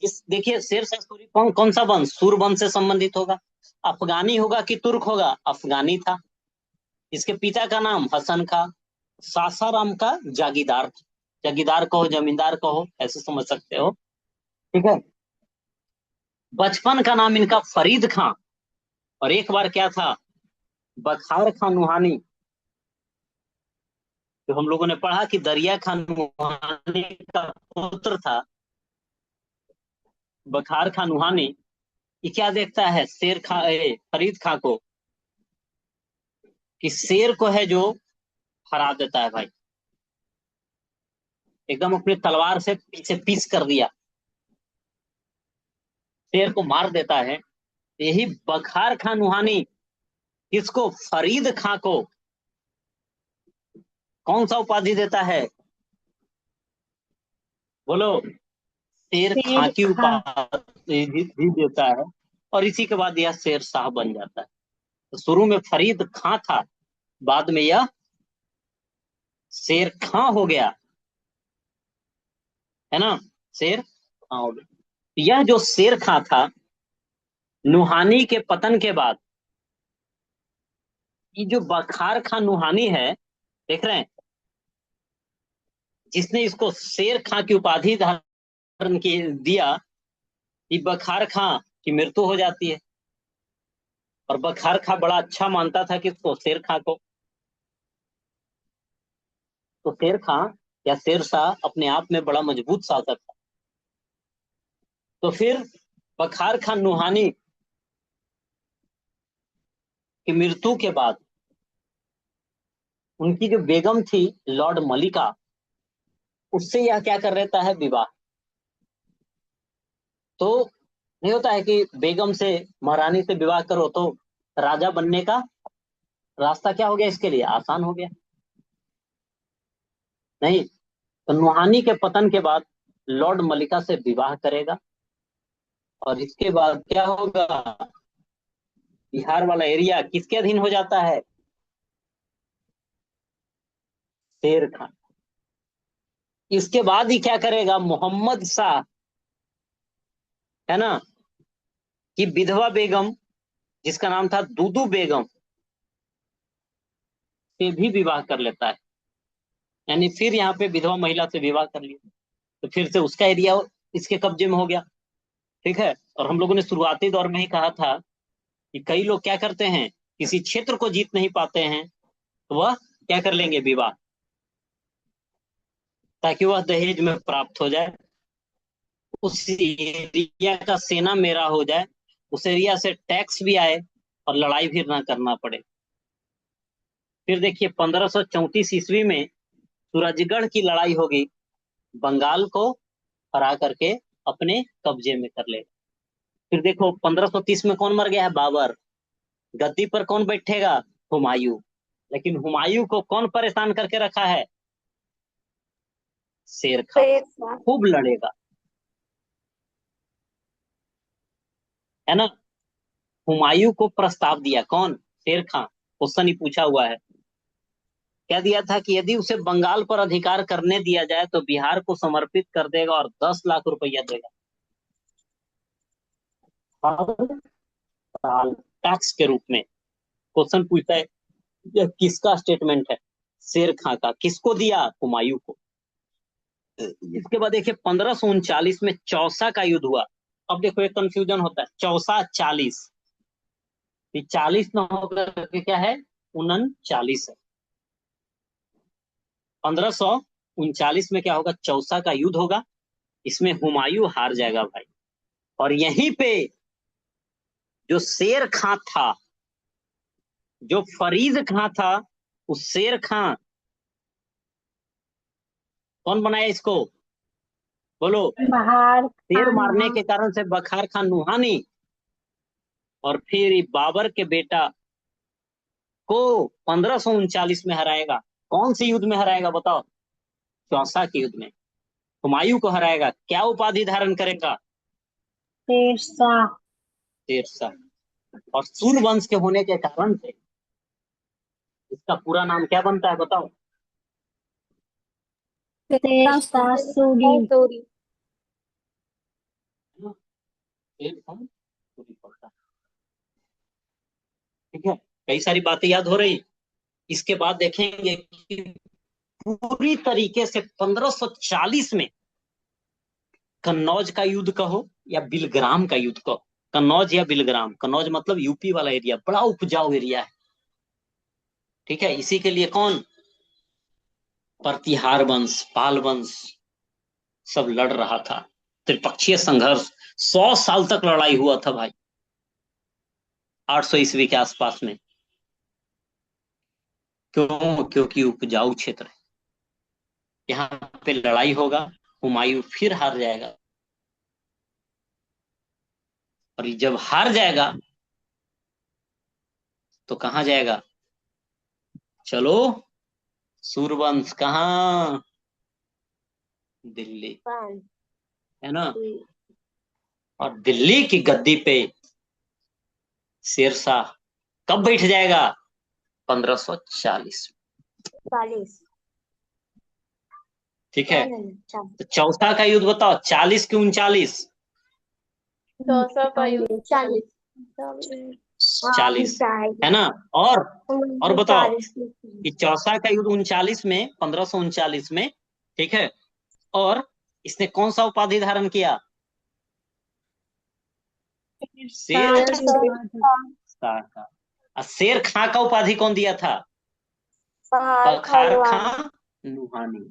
इस देखिए, शेरशाह सूरी कौन कौन सा वंश? सूर वंश से संबंधित होगा। अफगानी होगा कि तुर्क होगा? अफगानी था। इसके पिता का नाम हसन खां, सासाराम का जागीरदार था। जागीरदार कहो, जमींदार कहो, ऐसे समझ सकते हो, ठीक है। बचपन का नाम इनका फरीद खां, और एक बार क्या था, बखार खां नुहानी, जो हम लोगों ने पढ़ा कि दरिया खां नुहानी का पुत्र था, बखार खां नुहानी। ये क्या देखता है शेर खां, फरीद खां को, कि शेर को है जो हरा देता है भाई, एकदम अपनी तलवार से पीछे पीस कर दिया, शेर को मार देता है। यही बखार खां नुहानी किसको? फरीद खां को कौन सा उपाधि देता है? बोलो। शेर खां शेर की खा। उपाधि भी देता है, और इसी के बाद यह शेर शाह बन जाता है। तो शुरू में फरीद खां था, बाद में यह शेर खां हो गया, है ना, शेर खां हो गया। यह जो शेर खां था, नुहानी के पतन के बाद, ये जो बखार खां नुहानी है, देख रहे हैं, जिसने इसको शेर खां की उपाधि धारण की दिया, ये बखार खां की मृत्यु हो जाती है। और बखार खां बड़ा अच्छा मानता था किसको? शेर खां को। तो शेर खां या शेर शाह अपने आप में बड़ा मजबूत शासक था। तो फिर बखार खां नुहानी की मृत्यु के बाद उनकी जो बेगम थी लॉर्ड मलिका, उससे यह क्या कर लेता है? विवाह। तो नहीं होता है कि बेगम से, महारानी से विवाह करो तो राजा बनने का रास्ता क्या हो गया, इसके लिए आसान हो गया। नहीं, तो नुहानी के पतन के बाद लॉर्ड मलिका से विवाह करेगा, और इसके बाद क्या होगा? बिहार वाला एरिया किसके अधीन हो जाता है? शेर खान। इसके बाद ही क्या करेगा? मोहम्मद शाह, है ना, कि विधवा बेगम, जिसका नाम था दूदू बेगम, से भी विवाह कर लेता है। यानी फिर यहाँ पे विधवा महिला से विवाह कर लिया, तो फिर से उसका एरिया इसके कब्जे में हो गया, ठीक है। और हम लोगों ने शुरुआती दौर में ही कहा था कि कई लोग क्या करते हैं, किसी क्षेत्र को जीत नहीं पाते हैं, तो वह क्या कर लेंगे? विवाह, ताकि वह दहेज में प्राप्त हो जाए, उस एरिया का सेना मेरा हो जाए, उस एरिया से टैक्स भी आए, और लड़ाई भी ना करना पड़े। फिर देखिए 1534 ईस्वी में सूरजगढ़ की लड़ाई होगी, बंगाल को हरा करके अपने कब्जे में कर लेगा। फिर देखो 1530 में कौन मर गया है? बाबर। गद्दी पर कौन बैठेगा? हुमायूं। लेकिन हुमायूं को कौन परेशान करके रखा है? शेर खां। शेर शाह। खूब लड़ेगा, है ना। हुमायूं को प्रस्ताव दिया कौन? शेर खां। क्वेश्चन ही पूछा हुआ है। क्या दिया था कि यदि उसे बंगाल पर अधिकार करने दिया जाए तो बिहार को समर्पित कर देगा और 10 लाख रुपया देगा हर साल टैक्स के रूप में। क्वेश्चन पूछता है यह किसका स्टेटमेंट है? शेर खां का। किसको दिया? हुमायूं को। इसके बाद देखिए 1539 में चौसा का युद्ध हुआ। अब देखो एक कंफ्यूजन होता है, चौसा 40, ये 40 न होकर के क्या है? 39 है। 1539 में क्या होगा? चौसा का युद्ध होगा। इसमें हुमायूं हार जाएगा भाई। और यहीं पे जो शेर खां था, जो फरीद खां था, उस शेर खां कौन बनाया इसको? बोलो। बहार शेर खान मारने वहाँ। के कारण से बखार खान नुहानी और फिर ये बाबर के बेटा को 1539 में हराएगा। कौन से युद्ध में हराएगा बताओ? चौसा के युद्ध में। हुमायूं को हराएगा। क्या उपाधि धारण करेगा? शेरशाह। शेरशाह। और सूर्यवंश के होने के कारण से इसका पूरा नाम क्या बनता है बताओ? शेरशाह सूरी। सूरी। शेरशाह सूरी पड़ता है। ठीक है, कई सारी बातें याद हो रही। इसके बाद देखेंगे कि पूरी तरीके से 1540 में कन्नौज का युद्ध कहो या बिलग्राम का युद्ध कहो, कन्नौज या बिलग्राम, कन्नौज मतलब यूपी वाला एरिया, बड़ा उपजाऊ एरिया है। ठीक है, इसी के लिए कौन? प्रतिहार वंश, पाल वंश सब लड़ रहा था। त्रिपक्षीय संघर्ष 100 साल तक लड़ाई हुआ था भाई, 800 ईस्वी के आसपास में। क्यों? क्योंकि उपजाऊ क्षेत्र है, यहाँ पे लड़ाई होगा, हुमायूं फिर हार जाएगा। और जब हार जाएगा तो कहां जाएगा? चलो, सूर्यवंश कहाँ? दिल्ली, है ना। और दिल्ली की गद्दी पे शेरशाह कब बैठ जाएगा? 1540। 40। ठीक है, तो चौसा का युद्ध बताओ, 40 की 39? 40। 40, है ना। और बताओ कि चौसा का युद्ध 39 में, 1539 में, ठीक है। और इसने कौन सा उपाधि धारण किया? शेर शाह का। और शेर खां का उपाधि कौन दिया था? बखार खां नुहानी,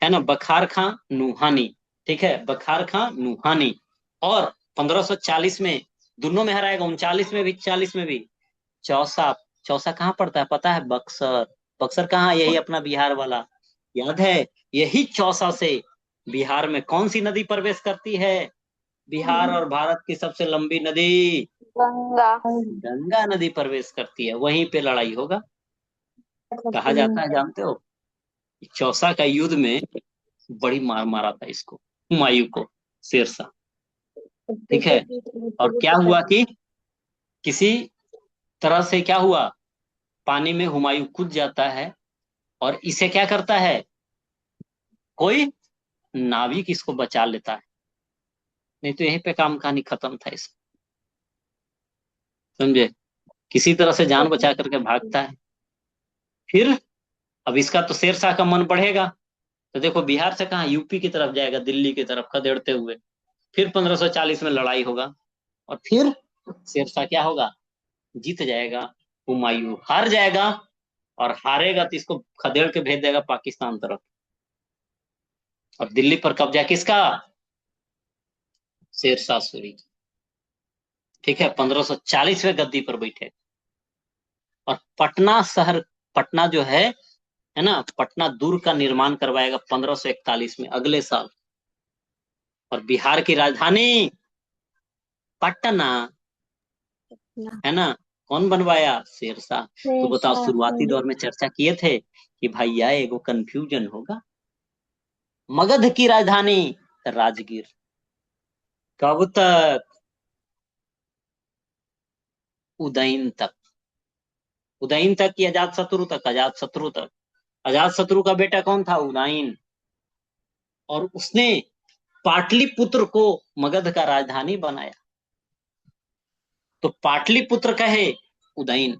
है ना। बखार खां नुहानी, ठीक है, बखार खां नुहानी। और 1540 में दोनों में हराएगा, 39 में भी 40 में भी। चौसा, चौसा कहाँ पड़ता है पता है? बक्सर। बक्सर कहाँ? यही अपना बिहार वाला, याद है? यही चौसा से बिहार में कौन सी नदी प्रवेश करती है? बिहार और भारत की सबसे लंबी नदी गंगा। गंगा नदी प्रवेश करती है, वहीं पे लड़ाई होगा। कहा जाता है जानते हो, चौसा का युद्ध में बड़ी मार मारा था इसको, हुमायूं को, शेरशाह। ठीक है, और क्या हुआ कि किसी तरह से क्या हुआ, पानी में हुमायूं कूद जाता है और इसे क्या करता है, कोई नाविक इसको बचा लेता है, नहीं तो यहीं पे काम कहानी खत्म था इसका। समझे? किसी तरह से जान बचा करके भागता है। फिर अब इसका तो शेरशाह का मन बढ़ेगा, तो देखो बिहार से कहाँ, यूपी की तरफ जाएगा, दिल्ली की तरफ खदेड़ते हुए। फिर 1540 में लड़ाई होगा और फिर शेरशाह क्या होगा? जीत जाएगा। हुमायूं हार जाएगा, और हारेगा तो इसको खदेड़ के भेज देगा पाकिस्तान तरफ। और दिल्ली पर कब्जा किसका? शेरशाह सूरी। ठीक है, 1540 में गद्दी पर बैठे। और पटना शहर, पटना जो है है ना, पटना दुर्ग का निर्माण करवाएगा 1541 में, अगले साल। और बिहार की राजधानी पटना, है ना, कौन बनवाया? शेरशाह। तो बताओ, शेरशाह शुरुआती सूरी। दौर में चर्चा किए थे कि भैया एगो कंफ्यूजन होगा, मगध की राजधानी राजगीर। कब तक? उदयन तक। उदयन तक की अजात शत्रु तक? अजात शत्रु तक। अजात शत्रु का बेटा कौन था? उदयन। और उसने पाटलिपुत्र को मगध का राजधानी बनाया। तो पाटलिपुत्र कहे उदयन,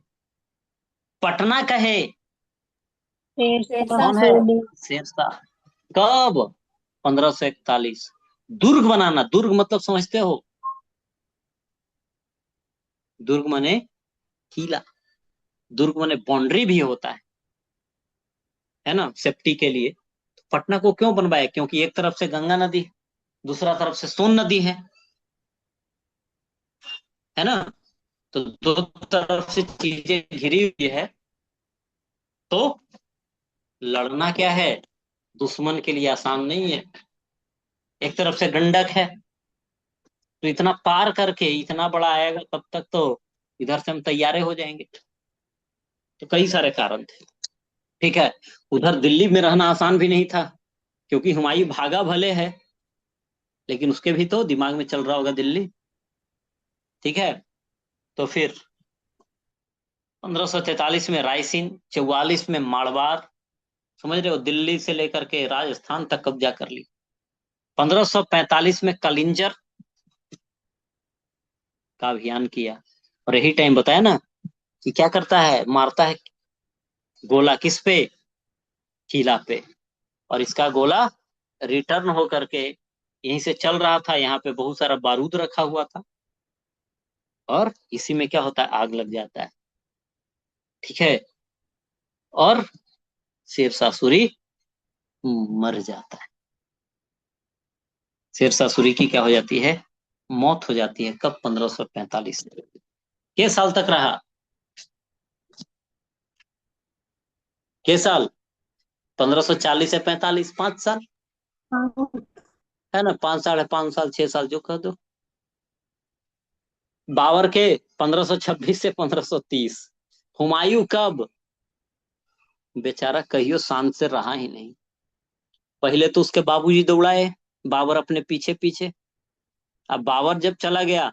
पटना कहे शेरशाह कौन है? सूरी। शेरशाह। कब? 1541। दुर्ग बनाना, दुर्ग मतलब समझते हो? दुर्ग माने किला, दुर्ग माने बाउंड्री भी होता है ना, सेफ्टी के लिए। तो पटना को क्यों बनवाया? क्योंकि एक तरफ से गंगा नदी, दूसरा तरफ से सोन नदी है ना, तो दो तरफ से चीजें घिरी हुई है। तो लड़ना क्या है, दुश्मन के लिए आसान नहीं है। एक तरफ से गंडक है, तो इतना पार करके इतना बड़ा आएगा, तब तक तो इधर से हम तैयारे हो जाएंगे। तो कई सारे कारण थे। ठीक है। उधर दिल्ली में रहना आसान भी नहीं था, क्योंकि हुमायूं भागा भले है, लेकिन उसके भी तो दिमाग में चल रहा होगा दिल्ली। ठीक है। तो फिर 1543 में रायसीन, 44 में मारवाड़, समझ रहे हो, दिल्ली से लेकर के राजस्थान तक कब्जा कर ली। 1545 में कलिंजर का अभियान किया। और यही टाइम बताया ना कि क्या करता है, मारता है गोला किस पे? किला पे। और इसका गोला रिटर्न होकर के यहीं से चल रहा था, यहाँ पे बहुत सारा बारूद रखा हुआ था, और इसी में क्या होता है, आग लग जाता है। ठीक है। और शेरशाह सूरी मर जाता है। शेरशाह सूरी की क्या हो जाती है? मौत हो जाती है। कब? 1545 में। के साल तक रहा? के साल? 1540 से 45, 5 साल, हाँ, है ना, 5 साल है, 5 साल 6 साल जो कह दो। बाबर के 1526 से 1530। हुमायूं कब? बेचारा कहियो शांत से रहा ही नहीं। पहले तो उसके बाबूजी दौड़ाए, बाबर अपने पीछे पीछे। अब बाबर जब चला गया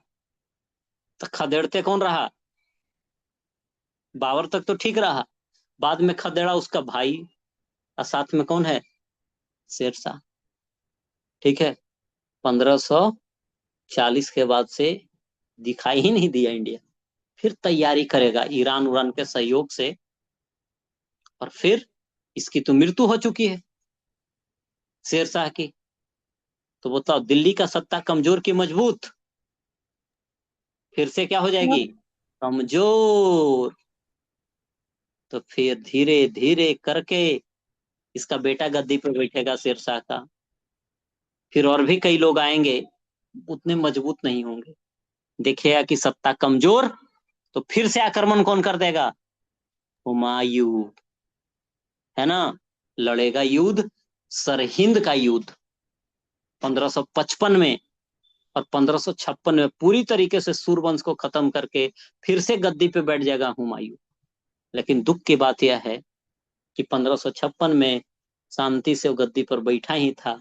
तो खदेड़ते कौन रहा? बाबर तक तो ठीक रहा, बाद में खदेड़ा उसका भाई, और साथ में कौन है? शेरशाह। ठीक है। 1540 के बाद से दिखाई ही नहीं दिया इंडिया। फिर तैयारी करेगा ईरान उरान के सहयोग से, और फिर इसकी तो मृत्यु हो चुकी है, शेरशाह की। तो बताओ, दिल्ली का सत्ता कमजोर की मजबूत? फिर से क्या हो जाएगी? कमजोर। तो फिर धीरे धीरे करके इसका बेटा गद्दी पे बैठेगा, शेरशाह का। फिर और भी कई लोग आएंगे, उतने मजबूत नहीं होंगे। देखिएगा कि सत्ता कमजोर, तो फिर से आक्रमण कौन कर देगा? हुमायूं। है ना, लड़ेगा युद्ध, सरहिंद का युद्ध 1555 में। और 1556 में पूरी तरीके से सूरवंश को खत्म करके फिर से गद्दी पे बैठ जाएगा हुमायूं। लेकिन दुख की बात यह है कि 1556 में शांति से वो गद्दी पर बैठा ही था,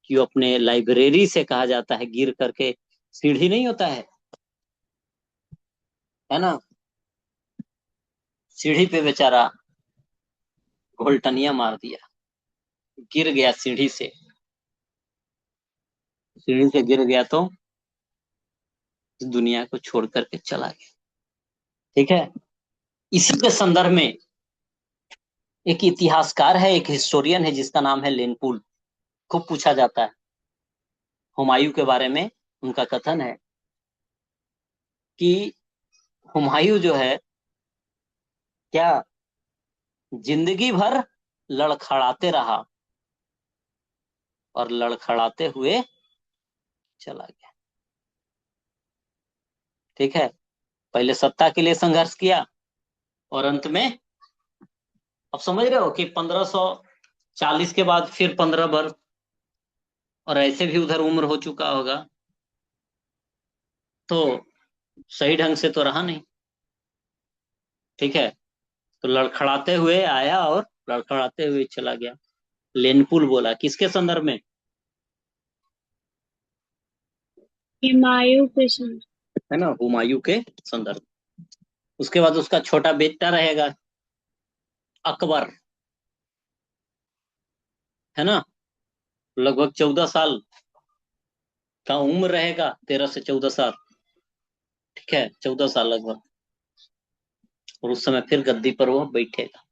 कि वो अपने लाइब्रेरी से, कहा जाता है, गिर करके, सीढ़ी नहीं होता है ना, सीढ़ी पे बेचारा घोलटनिया मार दिया, गिर गया सीढ़ी से। सीढ़ी से गिर गया तो इस दुनिया को छोड़ करके चला गया। ठीक है। इसी के संदर्भ में एक इतिहासकार है, एक हिस्टोरियन है, जिसका नाम है लेनपुल। खूब पूछा जाता है हुमायूं के बारे में। उनका कथन है कि हुमायूं जो है, क्या जिंदगी भर लड़खड़ाते रहा, और लड़खड़ाते हुए चला गया। ठीक है। पहले सत्ता के लिए संघर्ष किया, और अंत में अब समझ रहे हो कि 1540 के बाद फिर 15 वर्ष, और ऐसे भी उधर उम्र हो चुका होगा, तो सही ढंग से तो रहा नहीं। ठीक है, तो लड़खड़ाते हुए आया और लड़खड़ाते हुए चला गया। लेनपुल बोला किसके संदर्भ में? हुमायूं के समय। है ना, हुमायूं के संदर्भ। उसके बाद उसका छोटा बेटा रहेगा अकबर, है ना, लगभग 14 साल का उम्र रहेगा, 13 से 14 साल। ठीक है, 14 साल लगभग। और उस समय फिर गद्दी पर वो बैठेगा।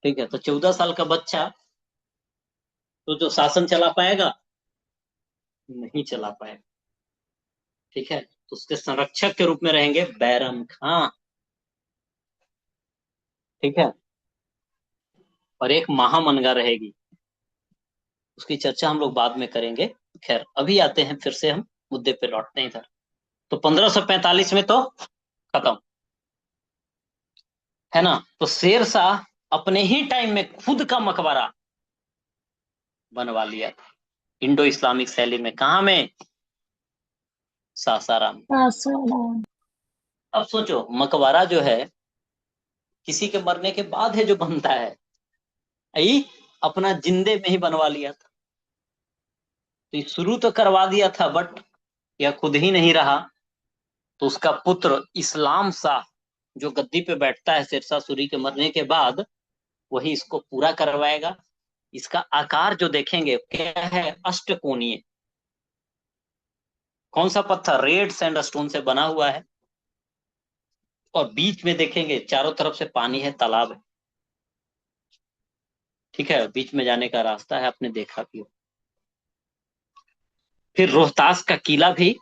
ठीक है, तो 14 साल का बच्चा तो जो शासन चला पाएगा? नहीं चला पाएगा। ठीक है, तो उसके संरक्षक के रूप में रहेंगे बैरम खां। ठीक है, और एक महामनगा रहेगी, उसकी चर्चा हम लोग बाद में करेंगे। खैर, अभी आते हैं, फिर से हम मुद्दे पे लौटते हैं इधर। तो 1545 में तो खत्म, है ना। तो शेर शाह अपने ही टाइम में खुद का मकबरा बनवा लिया था, इंडो इस्लामिक शैली में। कहा में? सासाराम। सासाराम। अब सोचो, मकबरा जो है किसी के मरने के बाद है जो बनता है, आई अपना जिंदे में ही बनवा लिया था। तो ये शुरू तो करवा दिया था, बट यह खुद ही नहीं रहा, तो उसका पुत्र इस्लाम शाह जो गद्दी पे बैठता है शेरशाह सूरी के मरने के बाद, वही इसको पूरा करवाएगा। इसका आकार जो देखेंगे क्या है, अष्टकोणीय। कौन सा पत्थर? रेड सैंडस्टोन से बना हुआ है। और बीच में देखेंगे चारों तरफ से पानी है, तालाब है। ठीक है, बीच में जाने का रास्ता है, आपने देखा भी हो। फिर रोहतास का किला भी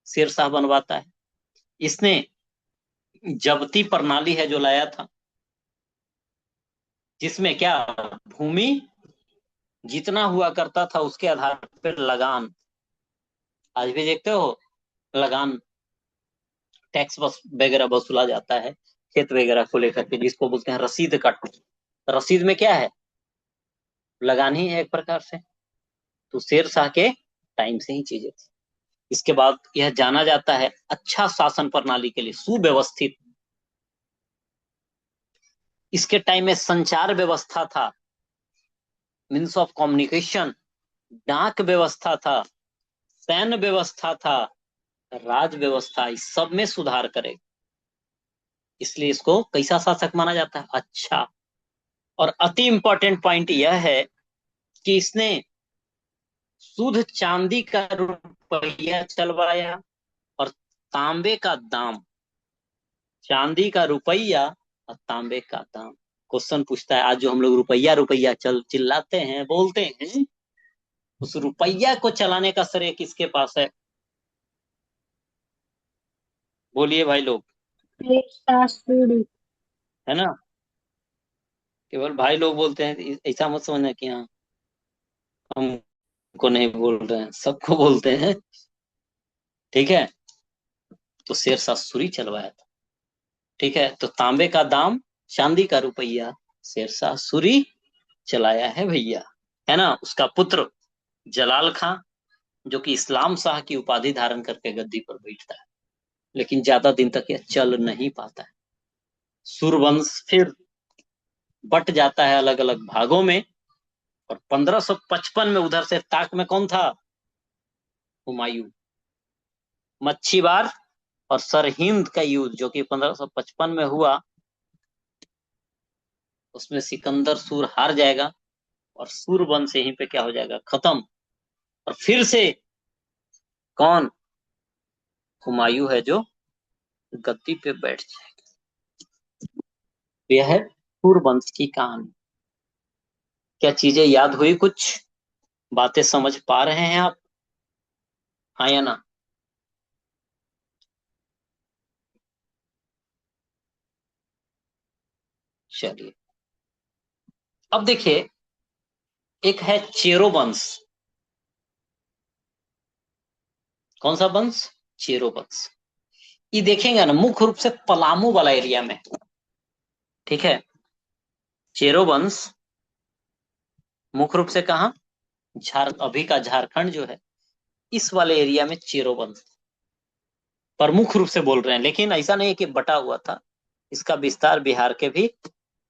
शेरशाह बनवाता है। इसने जबती प्रणाली है जो लाया था, जिसमें क्या, भूमि जितना हुआ करता था उसके आधार पर लगान। आज भी देखते हो लगान, टैक्स वगैरह वसूला जाता है खेत वगैरह को लेकर के, जिसको बोलते हैं रसीद कट। रसीद में क्या है? लगान ही है एक प्रकार से। तो शेर शाह के टाइम से ही चीजें थी। इसके बाद यह जाना जाता है अच्छा शासन प्रणाली के लिए, सुव्यवस्थित। इसके टाइम में संचार व्यवस्था था, मीन्स ऑफ कम्युनिकेशन, डाक व्यवस्था था, सैन्य व्यवस्था था, राज व्यवस्था, इस सब में सुधार करे। इसलिए इसको कैसा शासक माना जाता है? अच्छा। और अति इंपॉर्टेंट पॉइंट यह है कि इसने शुद्ध चांदी का रुपया चलवाया और तांबे का दाम। चांदी का रुपया और तांबे का दाम। क्वेश्चन पूछता है, आज जो हम लोग रुपया रुपया चल चिल्लाते हैं, बोलते हैं, उस रुपया को चलाने का श्रेय किसके पास है? बोलिए भाई लोग। शेरशाह सूरी। है ना, केवल भाई लोग बोलते हैं, ऐसा मत समझना कि हाँ हमको नहीं बोल रहे हैं, सबको बोलते हैं। ठीक है, तो शेरशाह सूरी चलवाया था। ठीक है, तो तांबे का दाम, चांदी का रुपया, शेरशाह सूरी चलाया है भैया। है ना, उसका पुत्र जलाल खां, जो कि इस्लाम शाह की उपाधि धारण करके गद्दी पर बैठता है, लेकिन ज्यादा दिन तक यह चल नहीं पाता है। सूरवंश फिर बट जाता है अलग अलग भागों में। और 1555 में उधर से ताक में कौन था? हुमायूं। मच्छीबार और सरहिंद का युद्ध जो कि 1555 में हुआ, उसमें सिकंदर सूर हार जाएगा और सूरवंश यहीं पे क्या हो जाएगा, खत्म। और फिर से कौन? हुमायूं है जो गद्दी पे बैठ जाएगा। यह है सूरवंश की कहानी। क्या चीजें याद हुई? कुछ बातें समझ पा रहे हैं आप? हाँ या ना? चलिए, अब देखिए, एक है चेरो वंश। कौन सा वंश? चेरो वंश। ये देखेंगे ना मुख्य रूप से पलामू वाला एरिया में। ठीक है, चेरो वंश मुख्य रूप से कहा, अभी का झारखंड जो है, इस वाले एरिया में चेरो वंश प्रमुख रूप से बोल रहे हैं। लेकिन ऐसा नहीं है कि बटा हुआ था, इसका विस्तार बिहार के भी,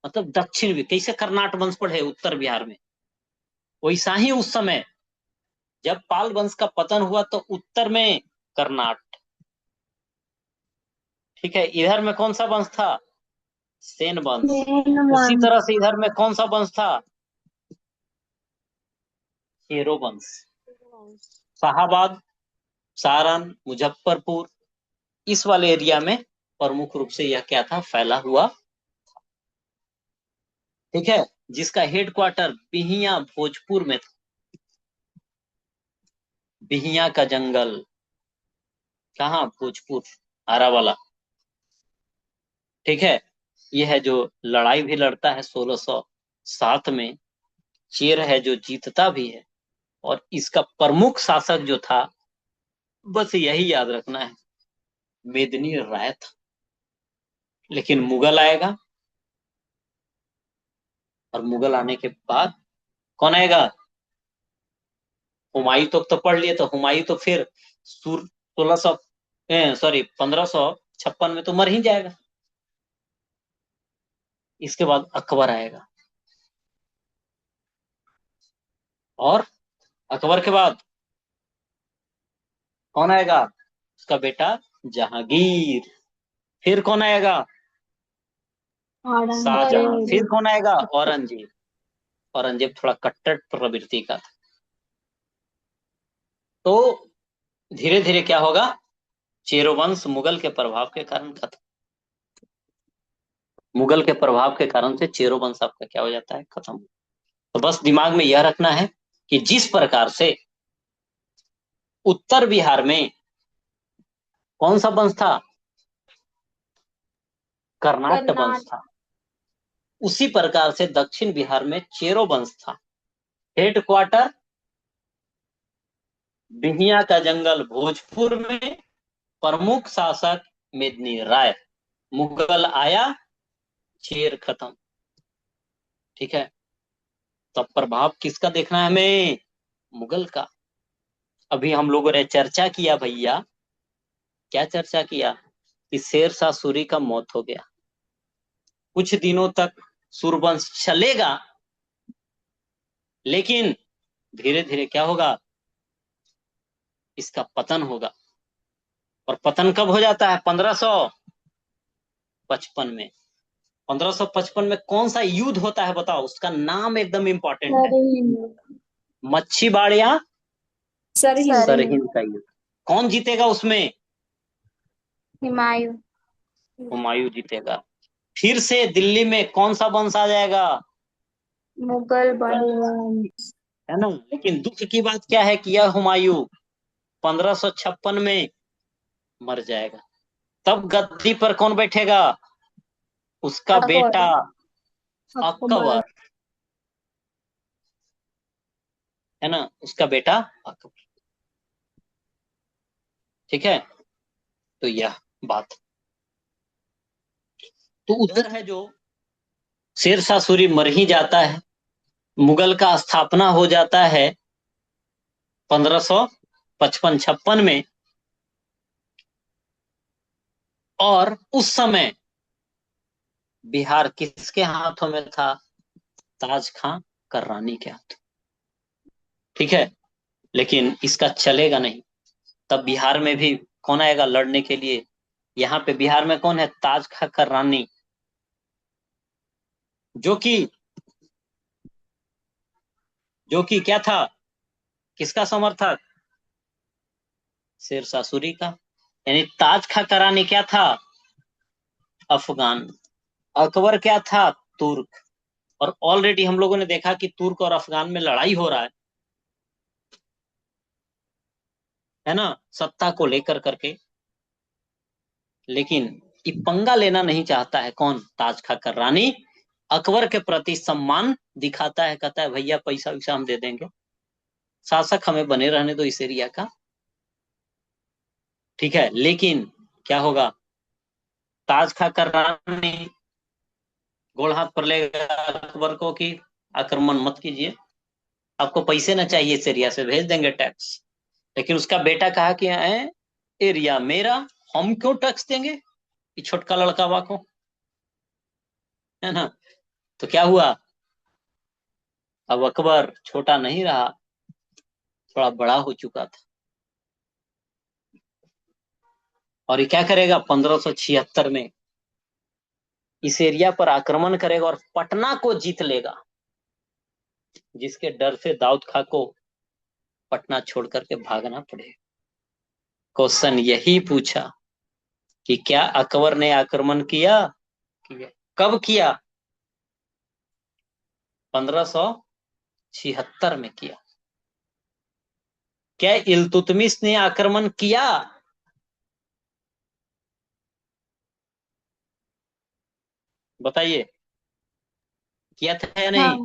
मतलब दक्षिण भी, कैसे कर्नाट वंश पढ़े उत्तर बिहार में, वैसा ही उस समय जब पाल वंश का पतन हुआ तो उत्तर में कर्नाट, ठीक है। इधर में कौन सा वंश था? सेन वंश। सेन उसी वंश। तरह से इधर में कौन सा वंश था? चेरो वंश। शाहाबाद, सारण, मुजफ्फरपुर, इस वाले एरिया में प्रमुख रूप से यह क्या था? फैला हुआ, ठीक है। जिसका हेडक्वार्टर बिहिया भोजपुर में था। बिहिया का जंगल कहाँ? भोजपुर, आरावाला, ठीक है। यह है जो लड़ाई भी लड़ता है 1607 में, चेर है जो जीतता भी है, और इसका प्रमुख शासक जो था, बस यही याद रखना है, मेदिनी राय था। लेकिन मुगल आएगा, और मुगल आने के बाद कौन आएगा? हुमायूं तो पढ़ लिए, तो हुमायूं तो फिर 1600 सॉरी 1556 में तो मर ही जाएगा। इसके बाद अकबर आएगा, और अकबर के बाद कौन आएगा? उसका बेटा जहांगीर। फिर कौन आएगा? शाहजहां। फिर औरंगजेब। कौन आएगा? औरंगजेब। औरंगजेब थोड़ा कट्टर प्रवृत्ति का था। तो धीरे धीरे क्या होगा? चेरो वंश मुगल के प्रभाव के कारण खत्म, मुगल के प्रभाव के कारण से चेरो वंश आपका क्या हो जाता है? खत्म। तो बस दिमाग में यह रखना है कि जिस प्रकार से उत्तर बिहार में कौन सा वंश था? कर्नाट वंश कर्नाटक। था। उसी प्रकार से दक्षिण बिहार में चेरो वंश था। हेडक्वार्टर बिहिया का जंगल भोजपुर में, प्रमुख शासक मेदिनी राय। मुगल आया, चेर खत्म, ठीक है। तब प्रभाव किसका देखना है हमें? मुगल का। अभी हम लोगों ने चर्चा किया भैया, क्या चर्चा किया? कि शेर शाह सूरी का मौत हो गया, कुछ दिनों तक सूरवंश चलेगा, लेकिन धीरे धीरे क्या होगा? इसका पतन होगा। और पतन कब हो जाता है? 1555 में। 1555 में कौन सा युद्ध होता है बताओ? उसका नाम एकदम इंपॉर्टेंट है, सरहिंद। मच्छीबाड़िया सरहिंद। सरहिंद का युद्ध। कौन जीतेगा उसमें? हुमायूं। हुमायूं जीतेगा। फिर से दिल्ली में कौन सा वंश आ जाएगा? मुगल वंश। वंश। है ना। लेकिन दुख की बात क्या है कि यह हुमायूं 1556 में मर जाएगा। तब गद्दी पर कौन बैठेगा? उसका अकबर। बेटा अकबर। अकबर, है ना, उसका बेटा अकबर, ठीक है। तो यह बात, तो उधर है जो शेर शाह सूरी मर ही जाता है, मुगल का स्थापना हो जाता है 1555-56 में। और उस समय बिहार किसके हाथों में था? ताज खां कर्रानी के हाथ, ठीक है। लेकिन इसका चलेगा नहीं। तब बिहार में भी कौन आएगा लड़ने के लिए? यहाँ पे बिहार में कौन है? ताज खां कर्रानी, जो कि क्या था? किसका समर्थक? शेर शाह सूरी का। यानी ताज खां करानी क्या था? अफगान। अकबर क्या था? तुर्क। और ऑलरेडी हम लोगों ने देखा कि तुर्क और अफगान में लड़ाई हो रहा है ना, सत्ता को लेकर करके। लेकिन ये पंगा लेना नहीं चाहता है कौन? ताज खां करानी। अकबर के प्रति सम्मान दिखाता है, कहता है भैया पैसा वैसा हम दे देंगे, शासक हमें बने रहने दो इस एरिया का, ठीक है। लेकिन क्या होगा? ताज खां करानी गोड़ हाथ पर लेगा अकबर को कि आक्रमण मत कीजिए, आपको पैसे ना चाहिए इस एरिया से, भेज देंगे टैक्स। लेकिन उसका बेटा कहा कि एरिया मेरा, हम क्यों टैक्स देंगे ये छोटका लड़का को, है ना। तो क्या हुआ, अब अकबर छोटा नहीं रहा, थोड़ा बड़ा हो चुका था। और ये क्या करेगा, 1576 में इस एरिया पर आक्रमण करेगा और पटना को जीत लेगा, जिसके डर से दाऊद खां को पटना छोड़ करके भागना पड़े। क्वेश्चन यही पूछा कि क्या अकबर ने आक्रमण किया, कब किया, 1576 में किया। क्या इल्तुतमिश ने आक्रमण किया, बताइए, किया था या नहीं। हाँ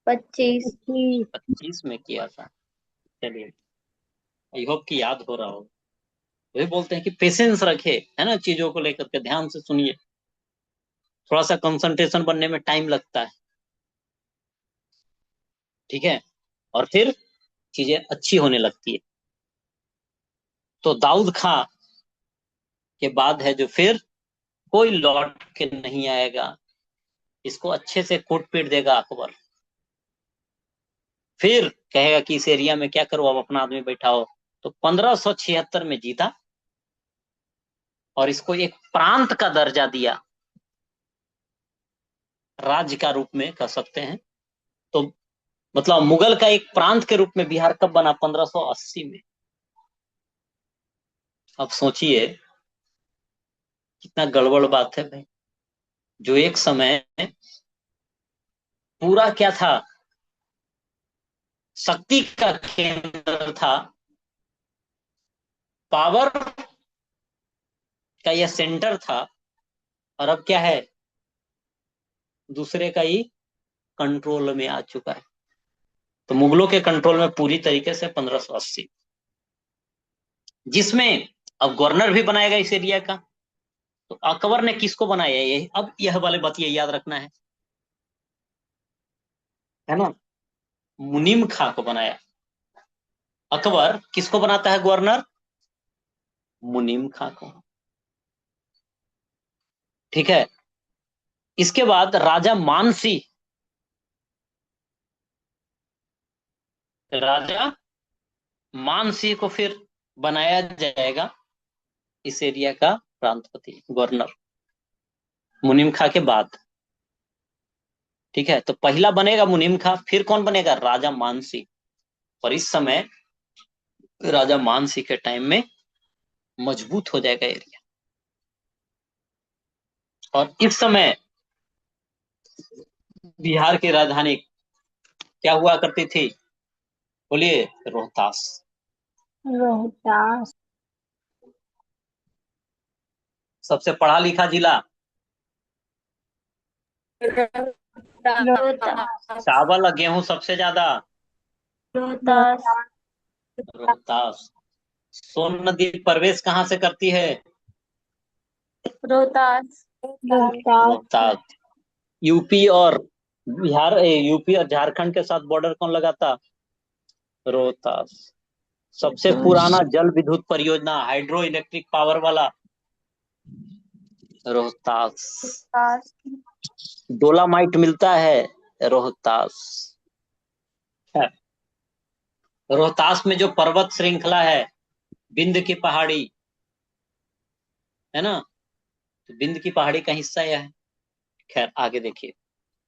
25 1225 में किया था। चलिए, आई होप कि याद हो रहा हो। वही बोलते हैं कि पेशेंस रखे, है ना, चीजों को लेकर के ध्यान से सुनिए, थोड़ा सा कंसंट्रेशन बनने में टाइम लगता है, ठीक है, और फिर चीजें अच्छी होने लगती है। तो दाऊद खां के बाद है जो फिर कोई लौट के नहीं आएगा, इसको अच्छे से कूट पीट देगा अकबर, फिर कहेगा कि इस एरिया में क्या करो, अब अपना आदमी बैठा हो। तो 1576 में जीता और इसको एक प्रांत का दर्जा दिया, राज्य का रूप में कह सकते हैं। तो मतलब मुगल का एक प्रांत के रूप में बिहार कब बना, 1580 में। अब सोचिए कितना गड़बड़ बात है भाई, जो एक समय पूरा क्या था, शक्ति का केंद्र था, पावर का यह सेंटर था, और अब क्या है, दूसरे का ही कंट्रोल में आ चुका है। तो मुगलों के कंट्रोल में पूरी तरीके से 1580, जिसमें अब गवर्नर भी बनाएगा इस एरिया का। तो अकबर ने किसको बनाया, ये अब यह वाले बात ये याद रखना है ना, मुनीम खां को बनाया। अकबर किसको बनाता है गवर्नर, मुनीम खां को, ठीक है। इसके बाद राजा मानसी, राजा मानसी को फिर बनाया जाएगा इस एरिया का प्रांतपति, गवर्नर, मुनीम खां के बाद, ठीक है। तो पहला बनेगा मुनीम खां, फिर कौन बनेगा, राजा मानसी। और इस समय राजा मानसी के टाइम में मजबूत हो जाएगा एरिया। और इस समय बिहार की राजधानी क्या हुआ करती थी, बोलिए, रोहतास। रोहतास सबसे पढ़ा लिखा जिला, रोहतास चावल और गेहूं सबसे ज्यादा, रोहतास रोहतास। सोन नदी प्रवेश कहाँ से करती है, रोहतास रोहतास रोहतास। यूपी और बिहार, यूपी और झारखंड के साथ बॉर्डर कौन लगाता, रोहतास। सबसे पुराना जल विद्युत परियोजना, हाइड्रो इलेक्ट्रिक पावर वाला, रोहतास। रोहतास डोलामाइट मिलता है, रोहतास है। रोहतास में जो पर्वत श्रृंखला है, बिंद की पहाड़ी, है ना, तो बिंद की पहाड़ी का हिस्सा यह है। खैर आगे देखिए,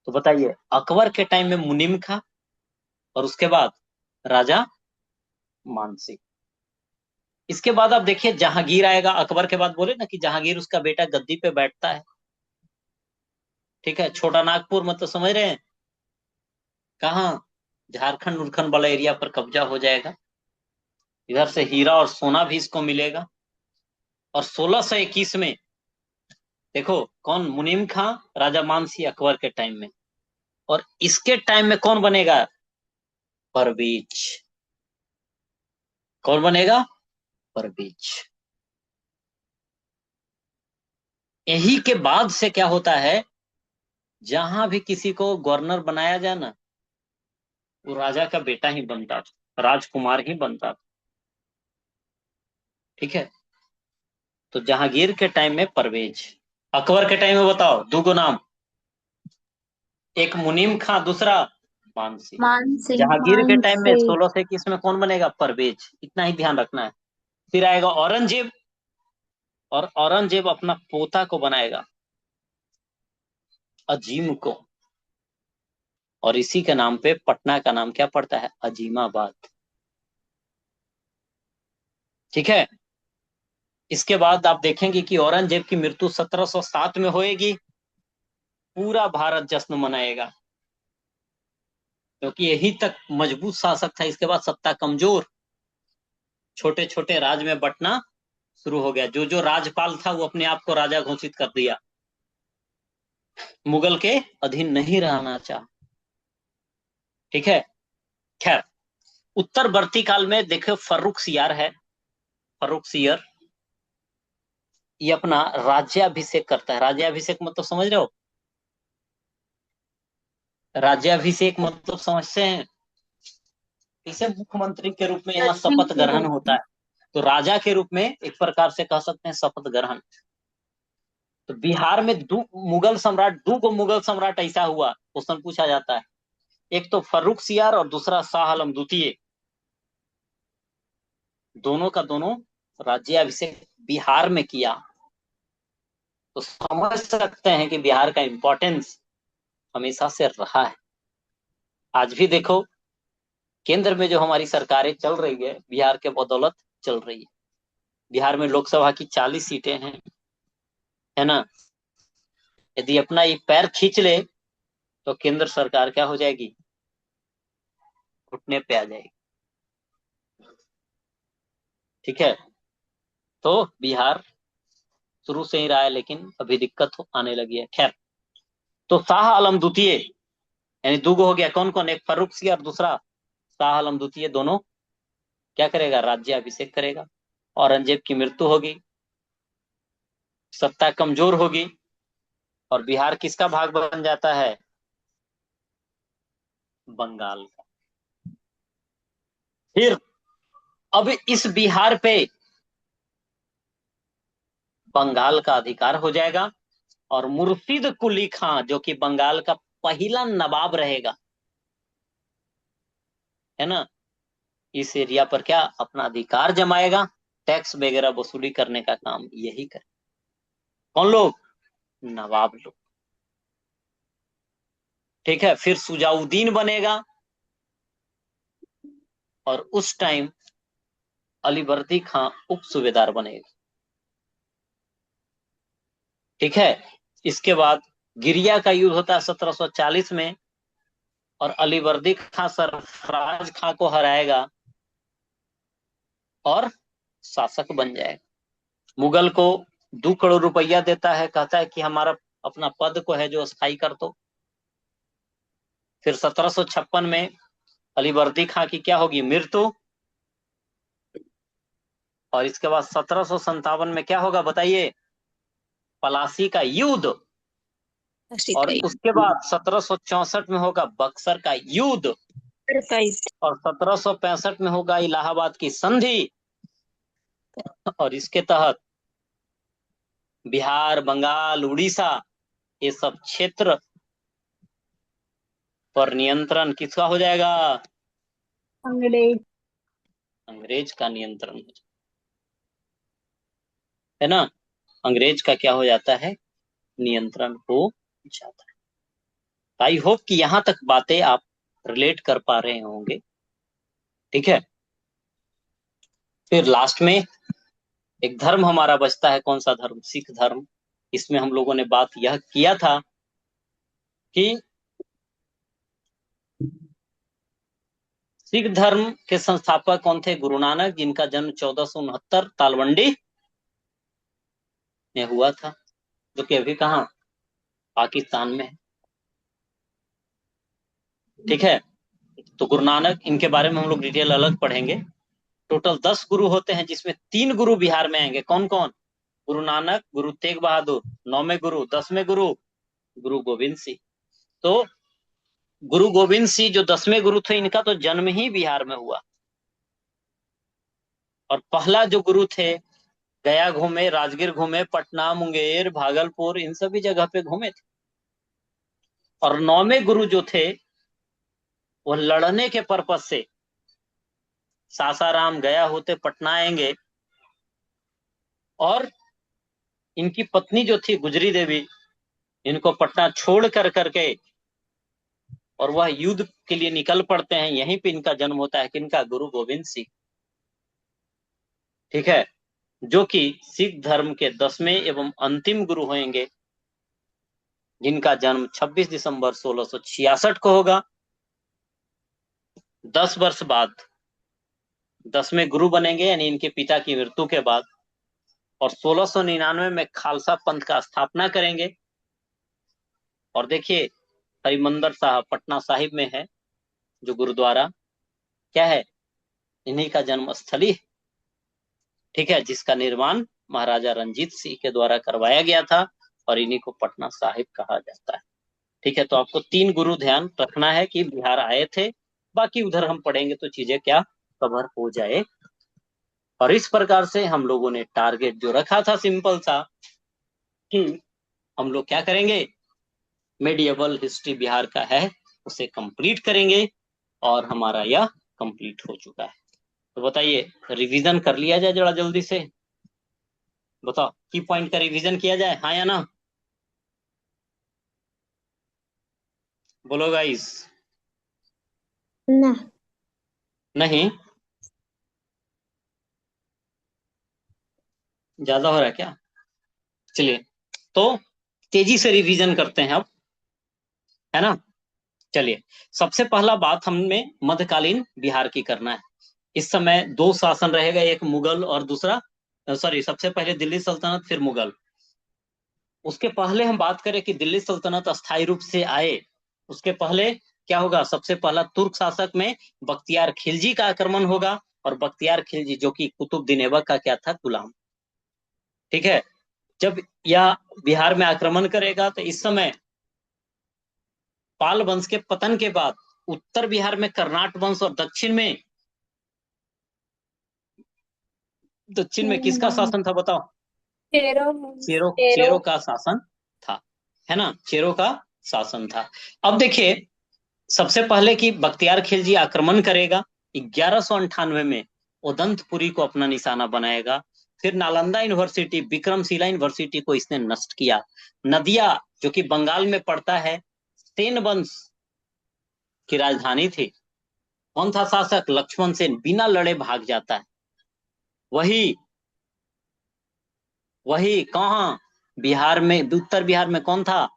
तो बताइए, अकबर के टाइम में मुनीम खां, और उसके बाद राजा मानसिंह। इसके बाद आप देखिए जहांगीर आएगा, अकबर के बाद बोले ना कि जहांगीर उसका बेटा गद्दी पे बैठता है, ठीक है। छोटा नागपुर मतलब समझ रहे हैं कहाँ, झारखंड उरखंड वाला एरिया पर कब्जा हो जाएगा, इधर से हीरा और सोना भी इसको मिलेगा। और 1621 में देखो कौन, मुनीम खां, राजा मानसिंह, अकबर के टाइम में। और इसके टाइम में कौन बनेगा, परवेज। कौन बनेगा, परवेज। यही के बाद से क्या होता है, जहां भी किसी को गवर्नर बनाया जाए ना, वो राजा का बेटा ही बनता था, राजकुमार ही बनता था। ठीक है। तो जहांगीर के टाइम में परवेज, अकबर के टाइम में बताओ दो नाम, एक मुनीम खां, दूसरा मानसिंह। मानसिंह। जहांगीर के टाइम में मानसिंह। 1621 में कौन बनेगा, परवेज, इतना ही ध्यान रखना है। फिर आएगा औरंगजेब, और औरंगजेब अपना पोता को बनाएगा अजीम को, और इसी के नाम पे पटना का नाम क्या पड़ता है, अजीमाबाद। ठीक है। इसके बाद आप देखेंगे कि औरंगजेब की मृत्यु 1707 में होएगी। पूरा भारत जश्न मनाएगा, क्योंकि यही तक मजबूत शासक था। इसके बाद सत्ता कमजोर, छोटे छोटे राज में बंटना शुरू हो गया। जो जो राजपाल था वो अपने आप को राजा घोषित कर दिया, मुगल के अधीन नहीं रहना चाहा। ठीक है। खैर, उत्तरवर्ती काल में देखो फर्रुख सियार है, फर्रुख सियर, ये अपना राज्याभिषेक करता है। राज्याभिषेक मतलब समझ रहे हो, राज्याभिषेक मतलब समझते हैं, इसे मुख्यमंत्री के रूप में यहाँ लक्ष्मी शपथ के ग्रहण रूप होता में। है। तो राजा के रूप में एक प्रकार से कह सकते हैं शपथ ग्रहण। तो बिहार में दो गो मुगल सम्राट ऐसा हुआ, क्वेश्चन पूछा जाता है। एक तो फर्रुख सियार और दूसरा शाह आलम द्वितीय। दोनों का दोनों राज्याभिषेक बिहार में किया। तो समझ सकते हैं कि बिहार का इंपॉर्टेंस हमेशा से रहा है। आज भी देखो, केंद्र में जो हमारी सरकारें चल रही है, बिहार के बदौलत चल रही है। बिहार में लोकसभा की 40 सीटें हैं, है ना। यदि अपना ये पैर खींच ले तो केंद्र सरकार क्या हो जाएगी, घुटने पे आ जाएगी। ठीक है। तो बिहार शुरू से ही रहा है, लेकिन अभी दिक्कत आने लगी है। खैर, तो शाह आलम द्वितीय, यानी दूगो हो गया, कौन कौन, एक फर्रुख सिंह और दूसरा शाह आलम द्वितीय, दोनों क्या करेगा, राज्याभिषेक करेगा। औरंगजेब की मृत्यु होगी, सत्ता कमजोर होगी, और बिहार किसका भाग बन जाता है, बंगाल का। फिर अब इस बिहार पे बंगाल का अधिकार हो जाएगा, और मुर्शिद कुली खां, जो कि बंगाल का पहला नवाब रहेगा, है ना, इस एरिया पर क्या अपना अधिकार जमाएगा। टैक्स वगैरह वसूली करने का काम यही करे। कौन लोग, नवाब लोग। ठीक है। फिर सुजाउद्दीन बनेगा, और उस टाइम अलीवर्दी खां उप सूबेदार बनेगा। ठीक है। इसके बाद गिरिया का युद्ध होता है 1740 में, और अलीवर्दी खां सरफराज खां को हराएगा और शासक बन जाएगा। मुगल को 2 करोड़ रुपया देता है, कहता है कि हमारा अपना पद को है जो स्थायी कर दो। फिर 1756 में अलीवर्दी खां की क्या होगी, मृत्यु। और इसके बाद 1757 में क्या होगा बताइए, पलासी का युद्ध। और उसके बाद 1764 में होगा बक्सर का युद्ध, और 1765 में होगा इलाहाबाद की संधि। और इसके तहत बिहार, बंगाल, उड़ीसा, ये सब क्षेत्र पर नियंत्रण किसका हो जाएगा, अंग्रेज। अंग्रेज का नियंत्रण हो जाएगा, है ना। अंग्रेज का क्या हो जाता है, नियंत्रण हो जाता है। आई होप कि यहां तक बातें आप रिलेट कर पा रहे होंगे। ठीक है। फिर लास्ट में एक धर्म हमारा बचता है, कौन सा धर्म, सिख धर्म। इसमें हम लोगों ने बात यह किया था कि सिख धर्म के संस्थापक कौन थे, गुरु नानक, जिनका जन्म 1469 तालवंडी में हुआ था, जो कि अभी कहाँ, पाकिस्तान में है। ठीक है। तो गुरु नानक, इनके बारे में हम लोग डिटेल अलग पढ़ेंगे। टोटल 10 गुरु होते हैं, जिसमें 3 गुरु बिहार में आएंगे। कौन कौन, गुरु नानक, गुरु तेग बहादुर, 9वें गुरु, 10वें गुरु गुरु गोविंद सिंह। तो गुरु गोविंद सिंह जो 10वें गुरु थे, इनका तो जन्म ही बिहार में हुआ। और पहला जो गुरु थे, गया घूमे, राजगीर घूमे, पटना, मुंगेर, भागलपुर, इन सभी जगह पे घूमे थे। और 9वें गुरु जो थे, वो लड़ने के पर्पज से सासाराम, गया होते पटना आएंगे। और इनकी पत्नी जो थी गुजरी देवी, इनको पटना छोड़ कर करके और वह युद्ध के लिए निकल पड़ते हैं। यहीं पे इनका जन्म होता है, किनका? गुरु गोविंद सिंह। ठीक है, जो कि सिख धर्म के 10वें एवं अंतिम गुरु होंगे, जिनका जन्म 26 दिसंबर 1666 को होगा। 10 वर्ष बाद 10वें गुरु बनेंगे, यानी इनके पिता की मृत्यु के बाद। और 1699 में खालसा पंथ का स्थापना करेंगे। और देखिए, हरिमंदर साहब पटना साहिब में है जो गुरुद्वारा, क्या है? इन्हीं का जन्म स्थली है। ठीक है, जिसका निर्माण महाराजा रंजीत सिंह के द्वारा करवाया गया था, और इन्हीं को पटना साहिब कहा जाता है। ठीक है, तो आपको 3 गुरु ध्यान रखना है कि बिहार आए थे। बाकी उधर हम पढ़ेंगे तो चीजें क्या कवर हो जाए। और इस प्रकार से हम लोगों ने टारगेट जो रखा था सिंपल सा, कि हम लोग क्या करेंगे, मेडिएवल हिस्ट्री बिहार का है उसे कंप्लीट करेंगे। और हमारा यह कंप्लीट हो चुका है। तो बताइए, रिवीजन कर लिया जाए जरा जल्दी से। बताओ, की पॉइंट का रिवीजन किया जाए, हाँ या ना? बोलो गाइस। ना। नहीं? ज्यादा हो रहा है क्या? चलिए, तो तेजी से रिवीजन करते हैं अब, है ना? चलिए, सबसे पहला बात हमें मध्यकालीन बिहार की करना है। इस समय 2 शासन रहेगा, एक मुगल और दूसरा, सॉरी, सबसे पहले दिल्ली सल्तनत, फिर मुगल। उसके पहले हम बात करें कि दिल्ली सल्तनत अस्थायी रूप से आए, उसके पहले क्या होगा? सबसे पहला तुर्क शासक में बख्तियार खिलजी का आक्रमण होगा। और बख्तियार खिलजी जो कि कुतुबुद्दीन ऐबक का क्या था? गुलाम। ठीक है, जब यह बिहार में आक्रमण करेगा तो इस समय पाल वंश के पतन के बाद उत्तर बिहार में कर्नाट वंश और दक्षिण में किसका शासन था? बताओ। चेरो चेरो, चेरो चेरो का शासन था, है ना? चेरो का शासन था। अब देखिए, सबसे पहले कि बख्तियार खिलजी आक्रमण करेगा 1198 में, उदंतपुरी को अपना निशाना बनाएगा। फिर नालंदा यूनिवर्सिटी, विक्रमशिला यूनिवर्सिटी को इसने नष्ट किया। नदिया जो कि बंगाल में पड़ता है, सेन वंश की राजधानी थी। कौन था शासक? लक्ष्मण सेन, बिना लड़े भाग जाता है। वही वही कहा? बिहार में, उत्तर बिहार में कौन था?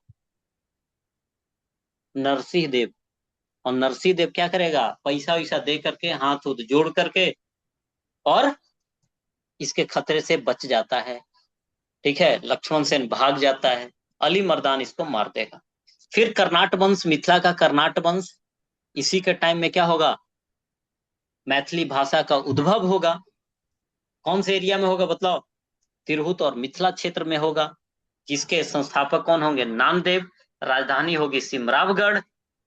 नरसिंह देव। और नरसिंह देव क्या करेगा? पैसा वैसा दे करके, हाथ उथ जोड़ करके, और इसके खतरे से बच जाता है। ठीक है, लक्ष्मण सेन भाग जाता है, अली मर्दान इसको मार देगा। फिर कर्नाट वंश, मिथिला का कर्नाट वंश, इसी के टाइम में क्या होगा? मैथिली भाषा का उद्भव होगा। कौन से एरिया में होगा बतलाओ? तिरहुत और मिथिला क्षेत्र में होगा। जिसके संस्थापक कौन होंगे? नामदेव। राजधानी होगी सिमरावगढ़।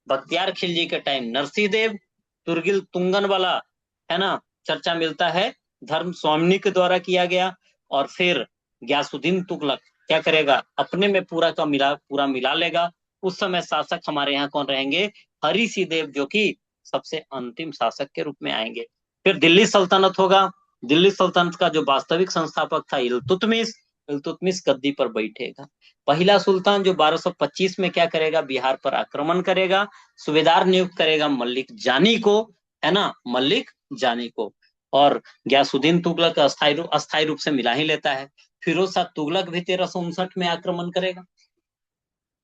बख्तियार खिलजी के टाइम नरसिंह देव। तुर्गिल तुंगन वाला, है ना, चर्चा मिलता है धर्म स्वामिनी के द्वारा किया गया। और फिर गयासुद्दीन तुगलक क्या करेगा? अपने में पूरा मिला लेगा। उस समय शासक हमारे यहाँ कौन रहेंगे? हरि सिंह देव, जो कि सबसे अंतिम शासक के रूप में आएंगे। फिर दिल्ली सल्तनत होगा। दिल्ली सल्तनत का जो वास्तविक संस्थापक था इल्तुतमिश। इल्तुतमिश गद्दी पर बैठेगा। पहला सुल्तान जो 1225 में क्या करेगा? बिहार पर आक्रमण करेगा। सूबेदार नियुक्त करेगा मल्लिक जानी को, है ना, मल्लिक जानी को। और गयासुद्दीन तुगलक अस्थायी रूप से मिला ही लेता है। फिरोज शाह तुगलक भी 1359 में आक्रमण करेगा,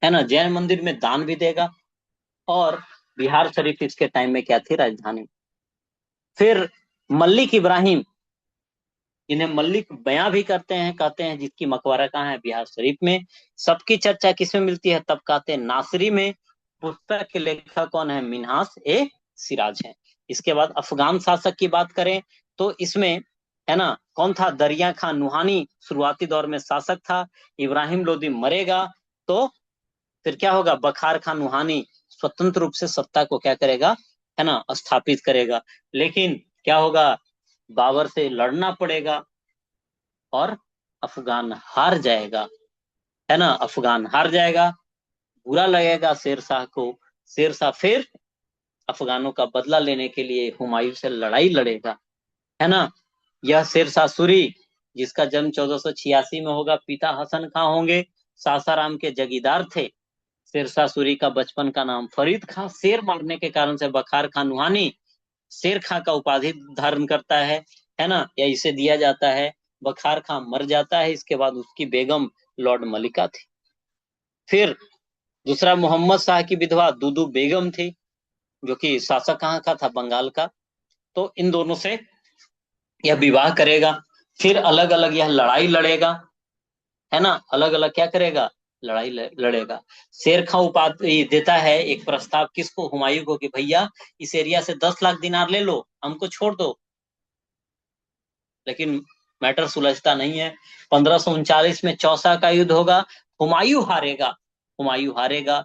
है ना, जैन मंदिर में दान भी देगा। और बिहार शरीफ इसके टाइम में क्या थी? राजधानी। फिर मल्लिक इब्राहिम, इन्हें मल्लिक बयां भी करते हैं, कहते हैं, जिसकी मकबरा कहाँ है? बिहार शरीफ में। सबकी चर्चा किसमें मिलती है? तब कहते हैं नासिरी में। पुस्तक के लेखक कौन है? मिन्हास ए सिराज हैं। इसके बाद अफगान शासक की बात करें तो इसमें, है ना, कौन था? दरिया खान नुहानी शुरुआती दौर में शासक था। इब्राहिम लोदी मरेगा तो फिर क्या होगा? बखार खान नुहानी स्वतंत्र रूप से सत्ता को क्या करेगा, है ना, स्थापित करेगा। लेकिन क्या होगा? बाबर से लड़ना पड़ेगा और अफगान हार जाएगा, है ना, अफगान हार जाएगा। बुरा लगेगा शेरशाह को। शेरशाह फिर अफगानों का बदला लेने के लिए हुमायूं से लड़ाई लड़ेगा, है ना। यह शेरशाह सूरी, जिसका जन्म 1486 में होगा, पिता हसन खां होंगे, सासाराम के जगीरदार थे। शेरशाह सूरी का बचपन का नाम फरीद खां, शेर मारने के कारण से बखार खान नुहानी शेर खां का उपाधि धारण करता है ना, या इसे दिया जाता है। बखार खां मर जाता है, इसके बाद उसकी बेगम लॉर्ड मलिका थी। फिर दूसरा मोहम्मद शाह की विधवा दूदू बेगम थी, जो कि शासक कहाँ का था? बंगाल का। तो इन दोनों से यह विवाह करेगा। फिर अलग अलग यह लड़ाई लड़ेगा, है ना, अलग अलग क्या करेगा? लड़ाई लड़ेगा। शेर खां उपाधि देता है एक प्रस्ताव किसको? हुमायूं को, कि भैया इस एरिया से 10 लाख दिनार ले लो, हमको छोड़ दो। लेकिन मैटर सुलझता नहीं है। 1539 में चौसा का युद्ध होगा, हुमायूं हारेगा। हुमायूं हारेगा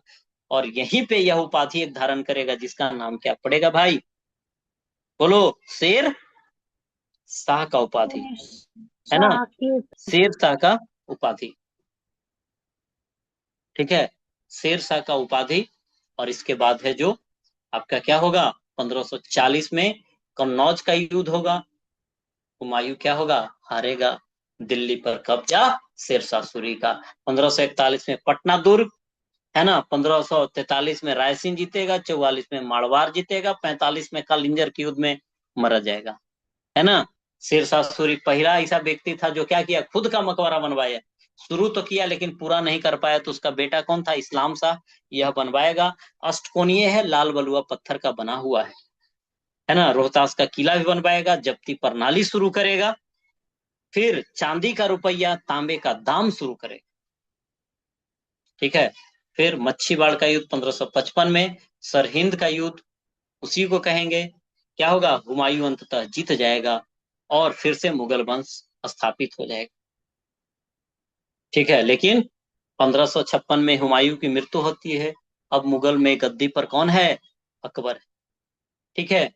और यहीं पे यह उपाधि एक धारण करेगा, जिसका नाम क्या पड़ेगा भाई? बोलो। शेर शाह का उपाधि, है ना, शाह की शेर शाह का उपाधि। ठीक है, शेर शाह का उपाधि। और इसके बाद है जो आपका क्या होगा? 1540 में कन्नौज का युद्ध होगा। हुमायूं क्या होगा? हारेगा। दिल्ली पर कब्जा शेरशाह सूरी का। 1541 में पटना दुर्ग, है ना। 1543 में रायसीन जीतेगा। 44 में मारवाड़ जीतेगा। 45 में कलिंजर के युद्ध में मारा जाएगा, है ना। शेरशाह सूरी पहला ऐसा व्यक्ति था जो क्या किया? खुद का मकबरा बनवाया। शुरू तो किया लेकिन पूरा नहीं कर पाया, तो उसका बेटा कौन था? इस्लाम शाह, यह बनवाएगा। अष्टकोणीय है, लाल बलुआ पत्थर का बना हुआ है ना। रोहतास का किला भी बनवाएगा, जब्ती प्रणाली शुरू करेगा। फिर चांदी का रुपया, तांबे का दाम शुरू करेगा। ठीक है। फिर मच्छीबाड़ का युद्ध 1555 में, सरहिंद का युद्ध उसी को कहेंगे। क्या होगा? हुमायूं अंततः जीत जाएगा और फिर से मुगल वंश स्थापित हो जाएगा। ठीक है, लेकिन 1556 में हुमायूं की मृत्यु होती है। अब मुगल में गद्दी पर कौन है? अकबर है। ठीक है।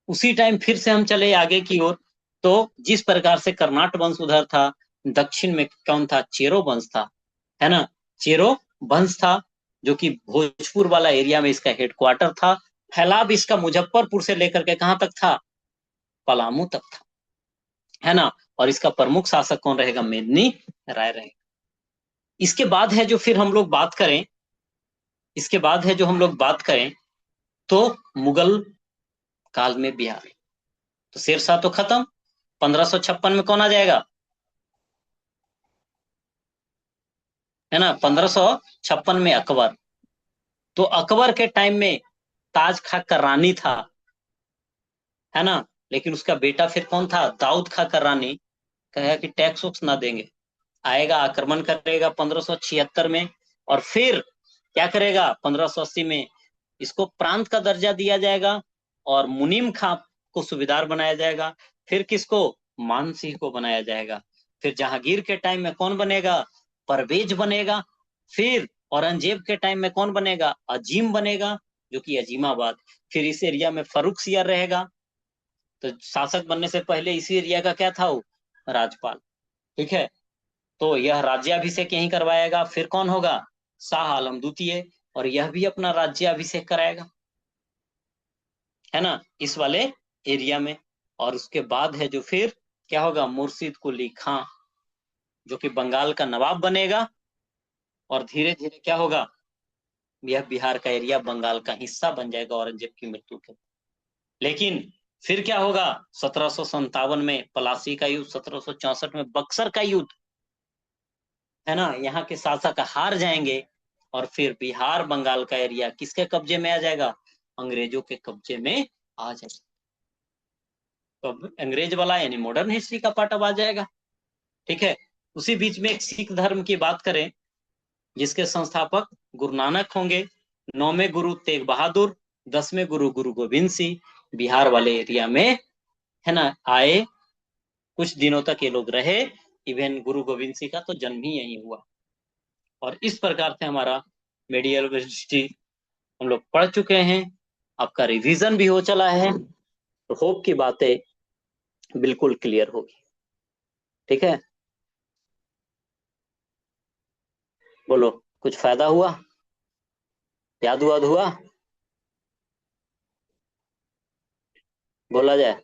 उसी टाइम फिर से हम चले आगे की ओर। तो जिस प्रकार से कर्नाट वंश उधर था, दक्षिण में कौन था? चेरो वंश था, है ना। चेरो वंश था, जो कि भोजपुर वाला एरिया में इसका हेडक्वार्टर था। फैलाव इसका मुजफ्फरपुर से लेकर के कहां तक था? पलामू तक था, है ना। और इसका प्रमुख शासक कौन रहेगा? मेदिनी राय रहेगा। इसके बाद है जो फिर हम लोग बात करें, इसके बाद है जो हम लोग बात करें तो मुगल काल में बिहार। तो शेरशाह तो खत्म। 1556 में कौन आ जाएगा? है ना, 1556 में अकबर। तो अकबर के टाइम में ताज खां कर्रानी था, है ना। लेकिन उसका बेटा फिर कौन था? दाऊद खां कर्रानी। कहेगा कि टैक्स वैक्स ना देंगे, आएगा, आक्रमण करेगा 1576 में। और फिर क्या करेगा? 1580 में इसको प्रांत का दर्जा दिया जाएगा और मुनीम खां को सूबेदार बनाया जाएगा। फिर किसको? मान सिंह को बनाया जाएगा। फिर जहांगीर के टाइम में कौन बनेगा? परवेज बनेगा। फिर औरंगजेब के टाइम में कौन बनेगा? अजीम बनेगा, जो कि अजीमाबाद। फिर इस एरिया में फर्रुख सियार रहेगा। तो शासक बनने से पहले इसी एरिया का क्या था? वो राजपाल। ठीक है। तो यह राज्याभिषेक यहीं करवाएगा। फिर कौन होगा? शाह आलम द्वितीय, और यह भी अपना राज्याभिषेक कराएगा, है ना, इस वाले एरिया में। और उसके बाद है जो फिर क्या होगा? मुर्शिद कुली खां, जो कि बंगाल का नवाब बनेगा। और धीरे धीरे क्या होगा? यह बिहार का एरिया बंगाल का हिस्सा बन जाएगा औरंगजेब की मृत्यु के। लेकिन फिर क्या होगा? 1757 में पलासी का युद्ध, 1764 में बक्सर का युद्ध, है ना। यहाँ के शासक हार जाएंगे और फिर बिहार बंगाल का एरिया किसके कब्जे में आ जाएगा? अंग्रेजों के कब्जे में आ जाएगा। तो अब अंग्रेज वाला यानी मॉडर्न हिस्ट्री का पार्ट अब आ जाएगा। ठीक है। उसी बीच में एक सिख धर्म की बात करें, जिसके संस्थापक गुरु नानक होंगे। 9वें गुरु तेग बहादुर, 10वें गुरु गुरु गोविंद सिंह बिहार वाले एरिया में, है ना, आए कुछ दिनों तक ये लोग रहे। इवन गुरु गोविंद सिंह का तो जन्म ही यहीं हुआ। और इस प्रकार से हमारा मेडियल हिस्ट्री हम लोग पढ़ चुके हैं। आपका रिवीजन भी हो चला है, तो होप की बातें बिल्कुल क्लियर होगी। ठीक है, बोलो कुछ फायदा हुआ, याद हुआ बोला जाए।